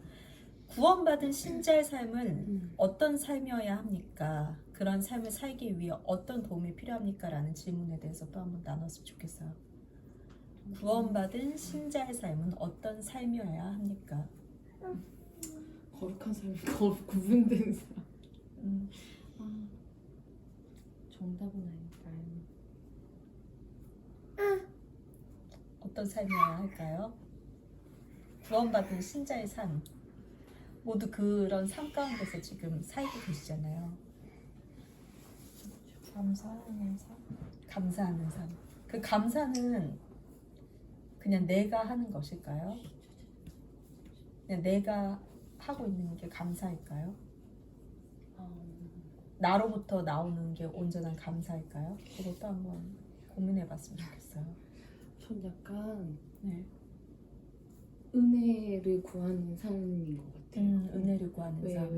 구원받은 신자의 삶은 어떤 삶이어야 합니까? 그런 삶을 살기 위해 어떤 도움이 필요합니까? 라는 질문에 대해서 또 한번 나눴으면 좋겠어요. 구원받은 신자의 삶은 어떤 삶이어야 합니까? 거룩한 삶, 구분된 사람. 정답은 아닐까요? 어떤 삶이어야 할까요? 구원받은 신자의 삶. 모두 그런 삶 가운데서 지금 살고 계시잖아요. 감사하는 삶. 감사하는 삶. 그 감사는 그냥 내가 하는 것일까요? 그냥 내가 하고 있는 게 감사일까요? 나로부터 나오는 게 온전한 감사일까요? 그것도 한번 고민해봤으면 좋겠어요. 전 약간 네. 은혜를 구하는 삶인 것 같아요. 은혜를 구하는 삶.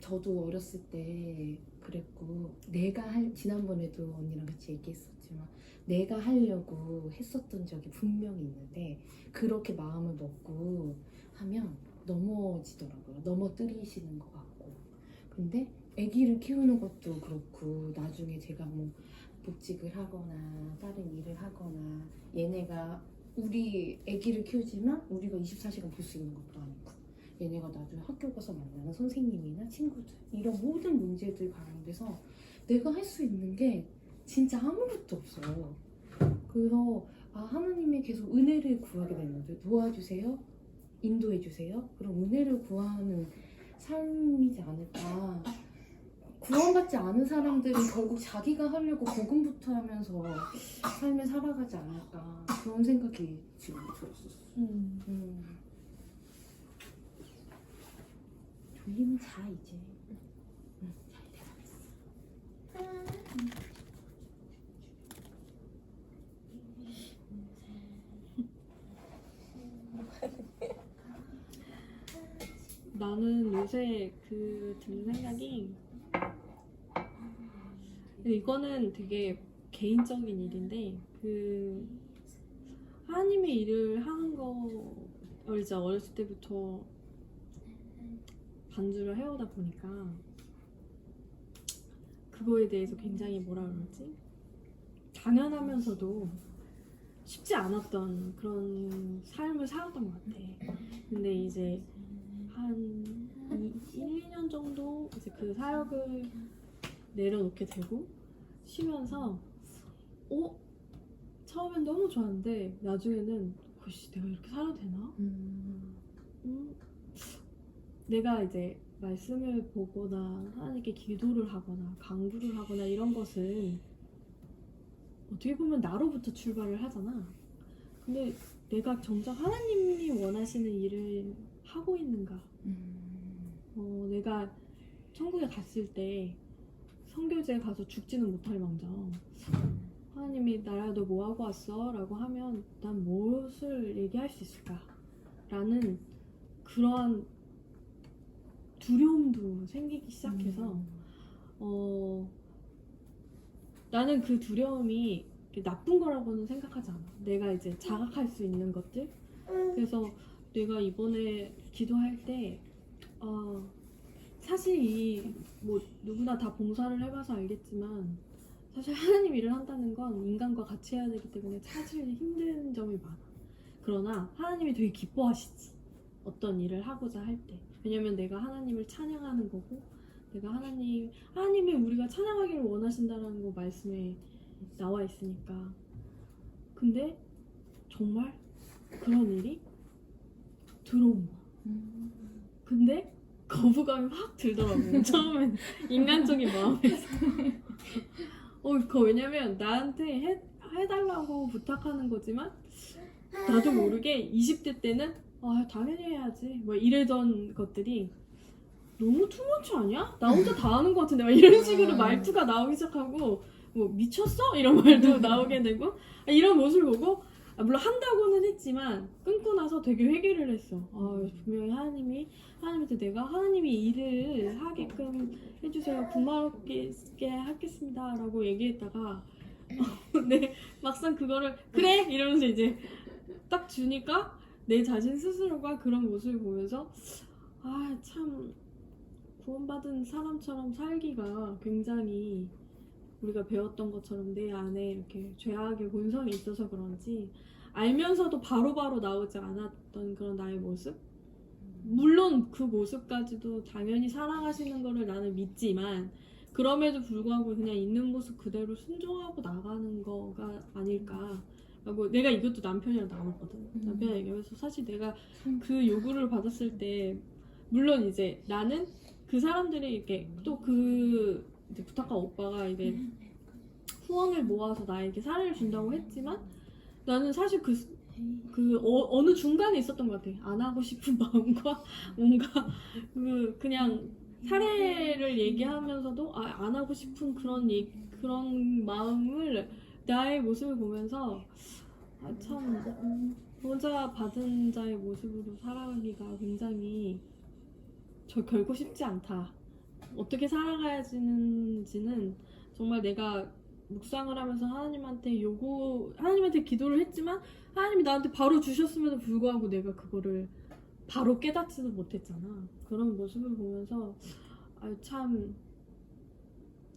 저도 어렸을 때 그랬고 지난번에도 언니랑 같이 얘기했었지만 내가 하려고 했었던 적이 분명히 있는데 그렇게 마음을 먹고 하면 넘어지더라고요. 넘어뜨리시는 것 같고. 근데 아기를 키우는 것도 그렇고 나중에 제가 뭐 복직을 하거나 다른 일을 하거나 얘네가 우리 아기를 키우지만 우리가 24시간 볼 수 있는 것도 아니고 얘네가 나중에 학교 가서 만나는 선생님이나 친구들 이런 모든 문제들 관련돼서 내가 할 수 있는 게 진짜 아무것도 없어요. 그래서 하나님의 계속 은혜를 구하게 되는데 도와주세요, 인도해주세요. 그럼 은혜를 구하는 삶이지 않을까. 구원받지 않은 사람들은 결국 자기가 하려고 복음부터 하면서 삶을 살아가지 않을까 그런 생각이 지금 들었었어요. 졸리면 자 이제. 잘 대답했어. 나는 요새 드는 생각이 이거는 되게 개인적인 일인데 하나님의 일을 하는 걸 이제 어렸을 때부터 반주를 해오다 보니까 그거에 대해서 굉장히 뭐라 그러지? 당연하면서도 쉽지 않았던 그런 삶을 살았던 것 같아. 근데 이제 한 1, 2년 정도 이제 그 사역을 내려놓게 되고 쉬면서 처음엔 너무 좋았는데 나중에는 혹시 내가 이렇게 살아도 되나? 내가 이제 말씀을 보거나 하나님께 기도를 하거나 간구를 하거나 이런 것은 어떻게 보면 나로부터 출발을 하잖아. 근데 내가 정작 하나님이 원하시는 일을 하고 있는가? 내가 천국에 갔을 때 선교지에 가서 죽지는 못할 망정 하나님이 나야 너 뭐하고 왔어? 라고 하면 난 무엇을 얘기할 수 있을까? 라는 그러한 두려움도 생기기 시작해서 나는 그 두려움이 나쁜 거라고는 생각하지 않아. 내가 이제 자각할 수 있는 것들. 그래서 내가 이번에 기도할 때 사실 뭐 누구나 다 봉사를 해봐서 알겠지만 사실 하나님 일을 한다는 건 인간과 같이 해야 되기 때문에 사실 힘든 점이 많아. 그러나 하나님이 되게 기뻐하시지. 어떤 일을 하고자 할 때. 왜냐면 내가 하나님을 찬양하는 거고 내가 하나님이 우리가 찬양하기를 원하신다는 거 말씀에 나와 있으니까. 근데 정말 그런 일이 들어온 거야. 근데 거부감이 확 들더라고요. 처음엔 인간적인 마음에서. 그거 왜냐면 나한테 해달라고 부탁하는 거지만 나도 모르게 20대 때는 당연히 해야지 뭐 이래던 것들이 너무 투머치 아니야? 나 혼자 다 하는 것 같은데 막 이런 식으로 말투가 나오기 시작하고 뭐 미쳤어? 이런 말도 나오게 되고 이런 모습을 보고 물론 한다고는 했지만 끊고 나서 되게 회개를 했어. 분명히 하나님한테 내가 하나님이 일을 하게끔 해주세요. 분말없게 하겠습니다 라고 얘기했다가 네, 막상 그거를 그래! 이러면서 이제 딱 주니까 내 자신 스스로가 그런 모습을 보면서 참 구원받은 사람처럼 살기가 굉장히 우리가 배웠던 것처럼 내 안에 이렇게 죄악의 본성이 있어서 그런지 알면서도 바로바로 나오지 않았던 그런 나의 모습? 물론 그 모습까지도 당연히 사랑하시는 거를 나는 믿지만 그럼에도 불구하고 그냥 있는 모습 그대로 순종하고 나가는 거가 아닐까 라고. 내가 이것도 남편이랑 나눴거든. 남편이랑 얘기하면서 사실 내가 그 요구를 받았을 때 물론 이제 나는 그 사람들이 이렇게 또 이제 부탁한 오빠가 이제 후원을 모아서 나에게 사례를 준다고 했지만 나는 사실 어느 중간에 있었던 것 같아. 안 하고 싶은 마음과 뭔가 그냥 사례를 얘기하면서도 안 하고 싶은 그런 마음을 나의 모습을 보면서 참 보호자 받은 자의 모습으로 살아가기가 굉장히 결코 쉽지 않다. 어떻게 살아가야지는 정말 내가 묵상을 하면서 하나님한테 기도를 했지만 하나님이 나한테 바로 주셨음에도 불구하고 내가 그거를 바로 깨닫지도 못했잖아. 그런 모습을 보면서 참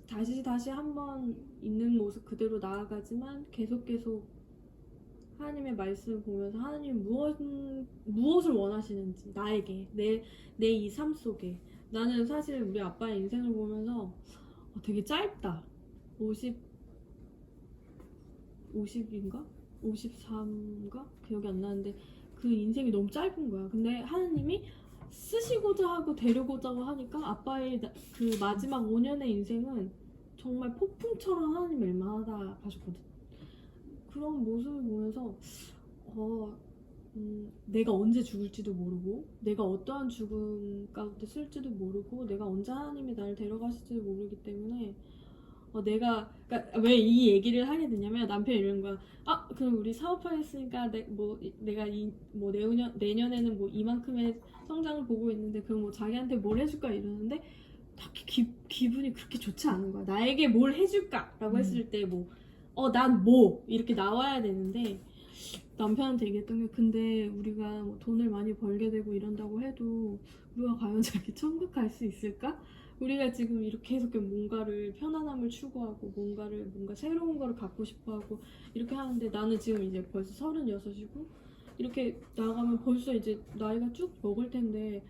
다시 한번 있는 모습 그대로 나아가지만 계속 하나님의 말씀을 보면서 하나님이 무엇을 원하시는지 나에게 내 이 삶 속에. 나는 사실 우리 아빠의 인생을 보면서 되게 짧다. 50인가? 53인가? 기억이 안 나는데 그 인생이 너무 짧은 거야. 근데 하나님이 쓰시고자 하고 데려고자 하니까 아빠의 그 마지막 5년의 인생은 정말 폭풍처럼 하나님 일만하다 하셨거든. 그런 모습을 보면서 내가 언제 죽을지도 모르고 내가 어떠한 죽음 가운데 쓸지도 모르고 내가 언제 하나님이 나를 데려가실지도 모르기 때문에 그러니까 왜 이 얘기를 하게 되냐면 남편이 이러는 거야. 그럼 우리 사업하겠으니까 내가 내년에는 뭐 이만큼의 성장을 보고 있는데 그럼 뭐 자기한테 뭘 해줄까 이러는데 딱히 기분이 그렇게 좋지 않은 거야. 나에게 뭘 해줄까라고 했을 때 난 이렇게 나와야 되는데 남편한테 얘기했던 게 근데 우리가 뭐 돈을 많이 벌게 되고 이런다고 해도 우리가 과연 저기 천국 갈 수 있을까? 우리가 지금 이렇게 해서 뭔가를 편안함을 추구하고 뭔가 새로운 거를 갖고 싶어하고 이렇게 하는데 나는 지금 이제 벌써 36이고 이렇게 나가면 벌써 이제 나이가 쭉 먹을 텐데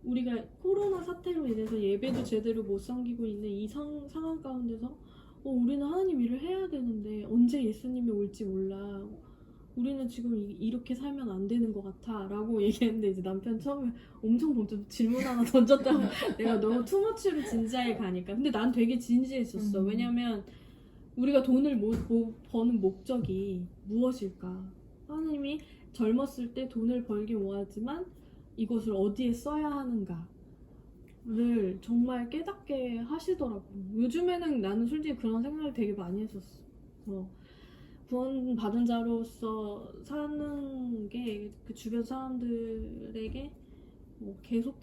우리가 코로나 사태로 인해서 예배도 제대로 못 섬기고 있는 이 상황 가운데서 우리는 하나님 일을 해야 되는데 언제 예수님이 올지 몰라. 우리는 지금 이렇게 살면 안 되는 것 같아 라고 얘기했는데 이제 남편 처음에 엄청 먼저 질문 하나 던졌다가 내가 너무 투머치로 진지하게 가니까 근데 난 되게 진지했었어. 왜냐면 우리가 돈을 버는 목적이 무엇일까? 하나님이 젊었을 때 돈을 벌기 원하지만 이것을 어디에 써야 하는가를 정말 깨닫게 하시더라고. 요즘에는 나는 솔직히 그런 생각을 되게 많이 했었어. 구원 받은 자로서 사는 게 그 주변 사람들에게 계속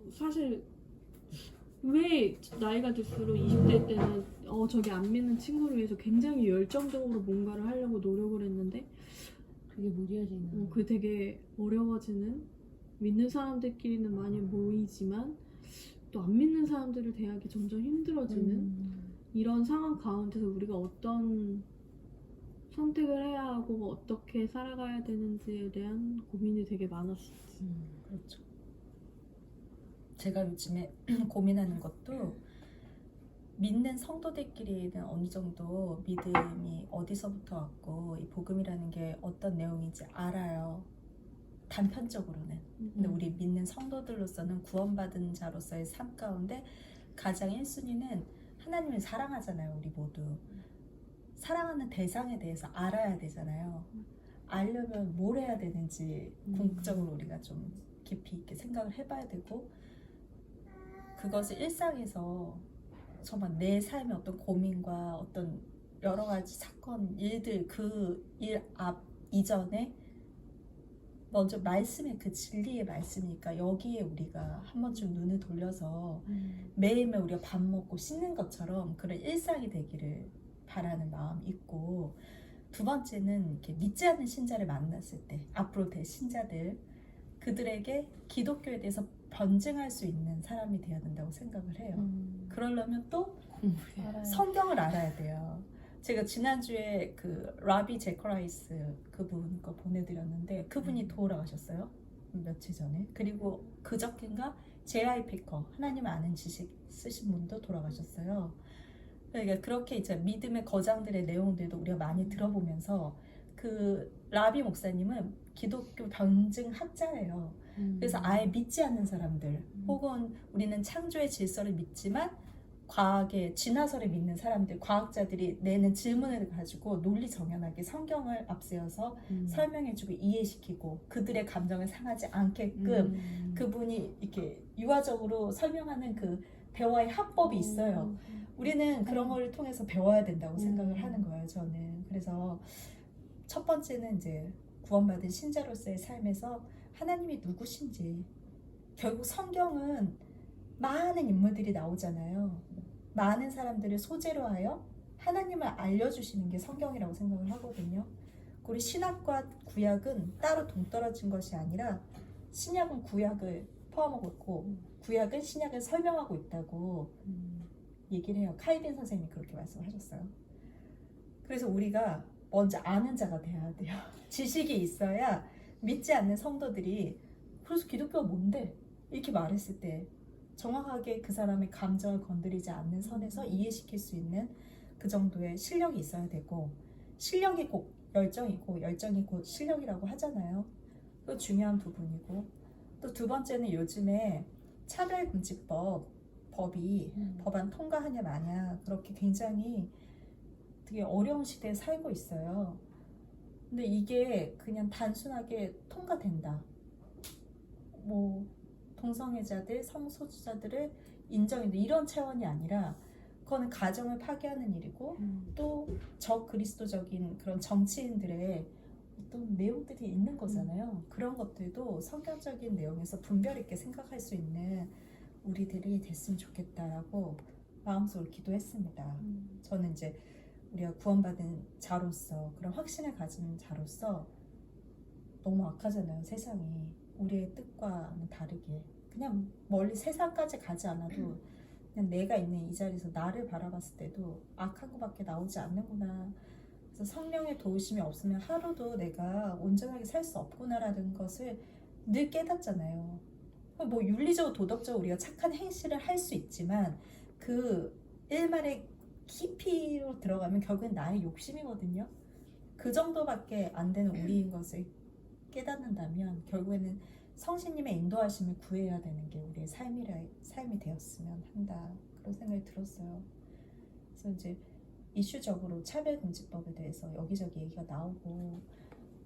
사실 왜 나이가 들수록 20대 때는 저기 안 믿는 친구를 위해서 굉장히 열정적으로 뭔가를 하려고 노력을 했는데 그게 무뎌지는. 그게 되게 어려워지는, 믿는 사람들끼리는 많이 모이지만 또 안 믿는 사람들을 대하기 점점 힘들어지는 이런 상황 가운데서 우리가 어떤 선택을 해야 하고 어떻게 살아가야 되는지에 대한 고민이 되게 많았었지. 그렇죠. 제가 요즘에 고민하는 것도 믿는 성도들끼리는 어느 정도 믿음이 어디서부터 왔고 이 복음이라는 게 어떤 내용인지 알아요. 단편적으로는. 근데 우리 믿는 성도들로서는 구원받은 자로서의 삶 가운데 가장 1순위는 하나님을 사랑하잖아요. 우리 모두. 사랑하는 대상에 대해서 알아야 되잖아요. 알려면 뭘 해야 되는지 궁극적으로 우리가 좀 깊이 있게 생각을 해봐야 되고 그것을 일상에서 정말 내 삶의 어떤 고민과 어떤 여러 가지 사건, 일들 그 일 이전에 먼저 말씀의 그 진리의 말씀이니까 여기에 우리가 한 번쯤 눈을 돌려서 매일매일 우리가 밥 먹고 씻는 것처럼 그런 일상이 되기를 바라는 마음이 있고 두 번째는 이렇게 믿지 않는 신자를 만났을 때 앞으로 될 신자들 그들에게 기독교에 대해서 변증할 수 있는 사람이 되어야 된다고 생각을 해요. 그러려면 또 성경을 알아야 돼요. 제가 지난주에 그 라비 제커라이스 그분 거 보내드렸는데 그분이 돌아가셨어요. 며칠 전에. 그리고 그저께인가 J.I. 피커 하나님 아는 지식 쓰신 분도 돌아가셨어요. 그러니까 그렇게 이제 믿음의 거장들의 내용들도 우리가 많이 들어보면서 그 라비 목사님은 기독교 변증 학자예요. 그래서 아예 믿지 않는 사람들 혹은 우리는 창조의 질서를 믿지만 과학의 진화설을 믿는 사람들, 과학자들이 내는 질문을 가지고 논리정연하게 성경을 앞세워서 설명해주고 이해시키고 그들의 감정을 상하지 않게끔 그분이 이렇게 유화적으로 설명하는 그 대화의 합법이 있어요. 우리는 그런 거를 통해서 배워야 된다고 생각을 하는 거예요, 저는. 그래서 첫 번째는 이제 구원받은 신자로서의 삶에서 하나님이 누구신지 결국 성경은 많은 인물들이 나오잖아요. 많은 사람들을 소재로 하여 하나님을 알려주시는 게 성경이라고 생각을 하거든요. 우리 신약과 구약은 따로 동떨어진 것이 아니라 신약은 구약을 포함하고 있고 구약은 신약을 설명하고 있다고 얘기를 해요. 카이빈 선생님이 그렇게 말씀하셨어요. 그래서 우리가 먼저 아는 자가 돼야 돼요. 지식이 있어야 믿지 않는 성도들이 그래서 기독교가 뭔데? 이렇게 말했을 때 정확하게 그 사람의 감정을 건드리지 않는 선에서 이해시킬 수 있는 그 정도의 실력이 있어야 되고 실력이 곧 열정이고 열정이 곧 실력이라고 하잖아요. 또 중요한 부분이고 또 두 번째는 요즘에 차별금지법이 법안 통과하냐 마냐 그렇게 굉장히 되게 어려운 시대에 살고 있어요. 근데 이게 그냥 단순하게 통과된다. 뭐 동성애자들, 성소수자들을 인정한다 이런 차원이 아니라 그거는 가정을 파괴하는 일이고 또 적그리스도적인 그런 정치인들의 어떤 내용들이 있는 거잖아요. 그런 것들도 성경적인 내용에서 분별 있게 생각할 수 있는 우리들이 됐으면 좋겠다라고 마음속으로 기도했습니다. 저는 이제 우리가 구원받은 자로서 그런 확신을 가진 자로서 너무 악하잖아요, 세상이. 우리의 뜻과는 다르게 그냥 멀리 세상까지 가지 않아도 그냥 내가 있는 이 자리에서 나를 바라봤을 때도 악한 것밖에 나오지 않는구나. 그래서 성령의 도우심이 없으면 하루도 내가 온전하게 살 수 없구나라는 것을 늘 깨닫잖아요. 뭐 윤리적으로 도덕적으로 우리가 착한 행실을 할 수 있지만 그 일말의 깊이로 들어가면 결국엔 나의 욕심이거든요. 그 정도밖에 안 되는 우리인 것을 깨닫는다면 결국에는 성신님의 인도하심을 구해야 되는 게 우리의 삶이 되었으면 한다. 그런 생각이 들었어요. 그래서 이제 이슈적으로 차별금지법에 대해서 여기저기 얘기가 나오고,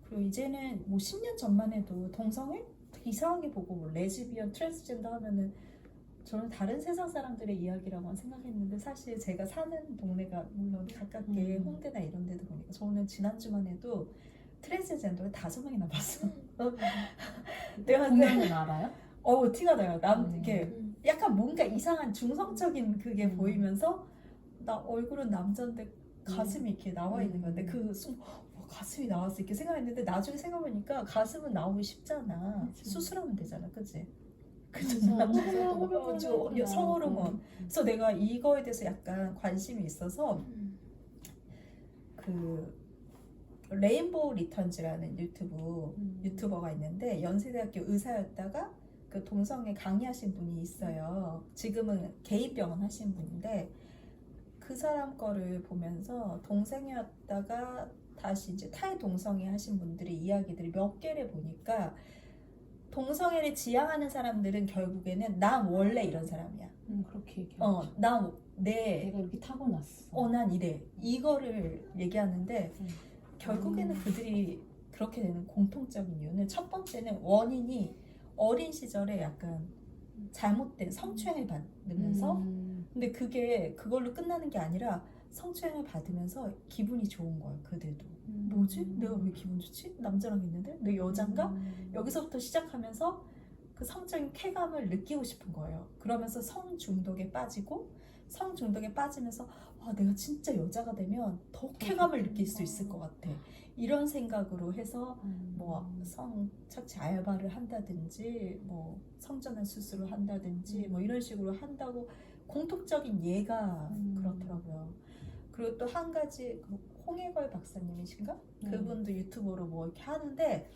그리고 이제는 뭐 10년 전만 해도 동성애 되게 이상하게 보고 뭐 레즈비언, 트랜스젠더 하면은 저는 다른 세상 사람들의 이야기라고만 생각했는데, 사실 제가 사는 동네가 물론 가깝게 홍대나 이런 데도 보니까 저는 지난주만 해도 트랜스젠더를 5명이나 봤어. 내가 보면은 알아요? 티가 나요. 이렇게 약간 뭔가 이상한 중성적인 그게 보이면서, 나 얼굴은 남자인데 가슴이 이렇게 나와 있는 건데 그 가슴이 나왔어 이렇게 생각했는데, 나중에 생각해보니까 가슴은 나오기 쉽잖아. 수술하면 되잖아, 그치? 성호르몬. 그래서 내가 이거에 대해서 약간 관심이 있어서 그 레인보우 리턴즈라는 유튜버가 있는데, 연세대학교 의사였다가 그 동성애 강의하신 분이 있어요. 지금은 개인병원 하신 분인데, 그 사람 거를 보면서 동성애였다가 다시 이제 탈동성애 하신 분들의 이야기들을 몇 개를 보니까, 동성애를 지향하는 사람들은 결국에는 난 원래 이런 사람이야. 그렇게 얘기하죠. 내가 이렇게 타고났어. 난 이래. 이거를 얘기하는데, 결국에는 그들이 그렇게 되는 공통적인 이유는, 첫 번째는 원인이 어린 시절에 약간 잘못된 성추행을 받으면서, 근데 그걸로 끝나는 게 아니라 성추행을 받으면서 기분이 좋은 거예요, 그들도. 뭐지? 내가 왜 기분 좋지? 남자랑 있는데? 내 여잔가? 여기서부터 시작하면서 그 성적인 쾌감을 느끼고 싶은 거예요. 그러면서 성중독에 빠지고, 성중독에 빠지면서 내가 진짜 여자가 되면 더 쾌감을 느낄 수 있을 것 같아. 이런 생각으로 해서 뭐 성착취 알바를 한다든지 뭐 성전환 수술을 한다든지 뭐 이런 식으로 한다고, 공통적인 예가 그렇더라고요. 그리고 또 한 가지, 홍해걸 박사님이신가? 그분도 유튜브로 뭐 이렇게 하는데,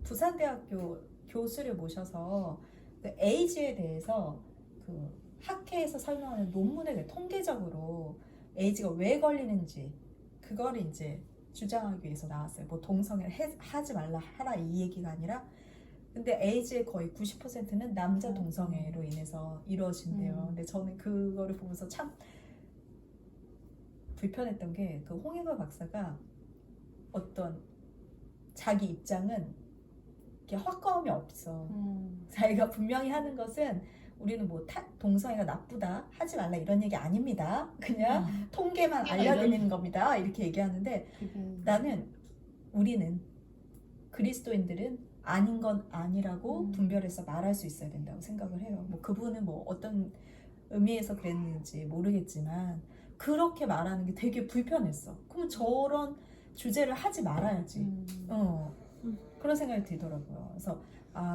부산대학교 교수를 모셔서 그 에이즈에 대해서 그 학회에서 설명하는 논문에 대해 통계적으로 에이즈가 왜 걸리는지 그거를 이제 주장하기 위해서 나왔어요. 뭐 동성애를 하지 말라 하라 이 얘기가 아니라, 근데 에이즈의 거의 90%는 남자 동성애로 인해서 이루어진대요. 근데 저는 그거를 보면서 참 불편했던 게, 그 홍익걸 박사가 어떤 자기 입장은 이렇게 확고함이 없어. 자기가 분명히 하는 것은, 우리는 뭐 동성애가 나쁘다 하지 말라 이런 얘기 아닙니다. 그냥 통계만 알려드리는 겁니다. 이렇게 얘기하는데, 우리는 그리스도인들은 아닌 건 아니라고 분별해서 말할 수 있어야 된다고 생각을 해요. 뭐 그분은 뭐 어떤 의미에서 그랬는지 모르겠지만 그렇게 말하는 게 되게 불편했어. 그럼 저런 주제를 하지 말아야지. 그런 생각이 들더라고요. 그래서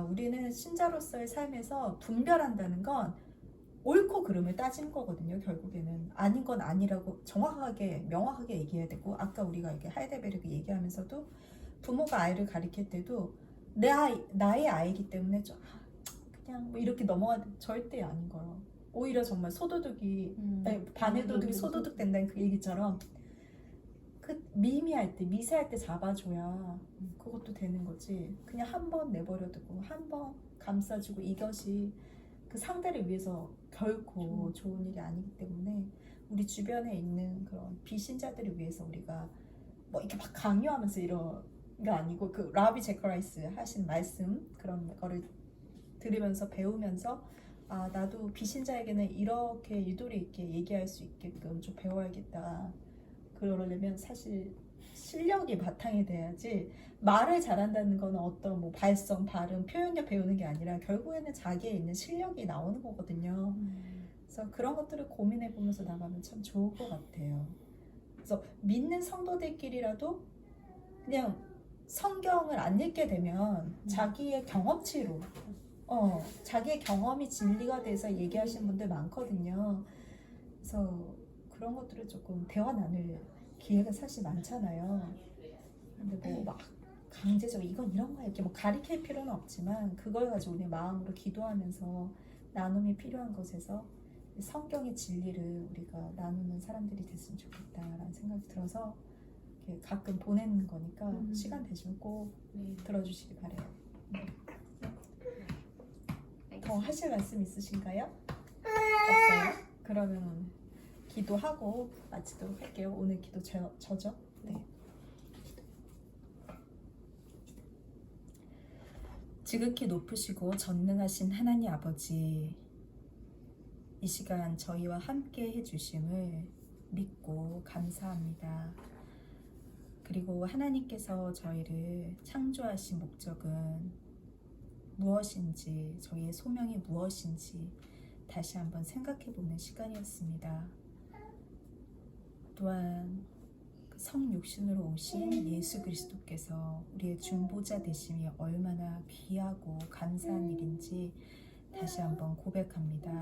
우리는 신자로서의 삶에서 분별한다는 건 옳고 그름을 따지는 거거든요. 결국에는 아닌 건 아니라고 정확하게 명확하게 얘기해야 되고, 아까 우리가 이렇게 하이델베르크 얘기하면서도 부모가 아이를 가르칠 때도 나의 아이기 때문에 그냥 뭐 이렇게 넘어가, 절대 아닌 거예요. 오히려 정말 소도둑이 반의 도둑이 소도둑 된다는 그 얘기처럼, 그 미미할 때 미세할 때 잡아줘야 그것도 되는 거지. 그냥 한 번 내버려두고 한 번 감싸주고, 이것이 그 상대를 위해서 결코 좋은 일이 아니기 때문에, 우리 주변에 있는 그런 비신자들을 위해서 우리가 뭐 이렇게 막 강요하면서 이런 게 아니고, 그 라비 제커라이스 하신 말씀 그런 거를 들으면서 배우면서, 나도 비신자에게는 이렇게 유도리 있게 얘기할 수 있게끔 좀 배워야겠다. 그러려면 사실 실력이 바탕이 돼야지, 말을 잘한다는 건 어떤 뭐 발성, 발음, 표현력 배우는 게 아니라 결국에는 자기에 있는 실력이 나오는 거거든요. 그래서 그런 것들을 고민해 보면서 나가면 참 좋을 것 같아요. 그래서 믿는 성도들끼리라도 그냥 성경을 안 읽게 되면 자기의 경험치로 자기의 경험이 진리가 돼서 얘기하시는 분들 많거든요. 그래서 그런 것들을 조금 대화 나눌 기회가 사실 많잖아요. 근데 뭐 막 강제적으로 이건 이런 거야 이렇게 뭐 가리킬 필요는 없지만, 그걸 가지고 우리 마음으로 기도하면서 나눔이 필요한 곳에서 성경의 진리를 우리가 나누는 사람들이 됐으면 좋겠다라는 생각이 들어서 이렇게 가끔 보내는 거니까 시간 되시면 꼭 네. 들어주시기 바래요. 더 하실 말씀 있으신가요? 없어요? 그러면 기도하고 마치도록 할게요. 오늘 기도 저죠? 네. 지극히 높으시고 전능하신 하나님 아버지, 이 시간 저희와 함께 해주심을 믿고 감사합니다. 그리고 하나님께서 저희를 창조하신 목적은 무엇인지, 저희의 소명이 무엇인지 다시 한번 생각해보는 시간이었습니다. 또한 성육신으로 오신 예수 그리스도께서 우리의 중보자 되심이 얼마나 귀하고 감사한 일인지 다시 한번 고백합니다.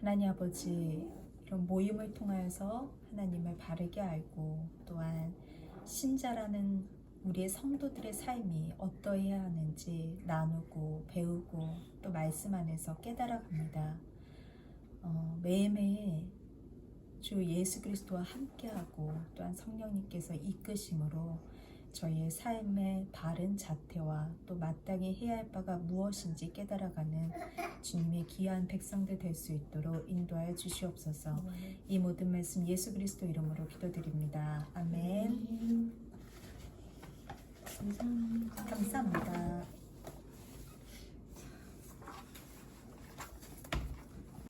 하나님 아버지, 이런 모임을 통하여서 하나님을 바르게 알고 또한 신자라는 우리의 성도들의 삶이 어떠해야 하는지 나누고 배우고 또 말씀 안에서 깨달아갑니다. 매일매일 주 예수 그리스도와 함께하고 또한 성령님께서 이끄심으로 저희의 삶의 바른 자태와 또 마땅히 해야 할 바가 무엇인지 깨달아가는 주님의 귀한 백성들 될 수 있도록 인도하여 주시옵소서. 이 모든 말씀 예수 그리스도 이름으로 기도드립니다. 아멘. 감사합니다. 감사합니다.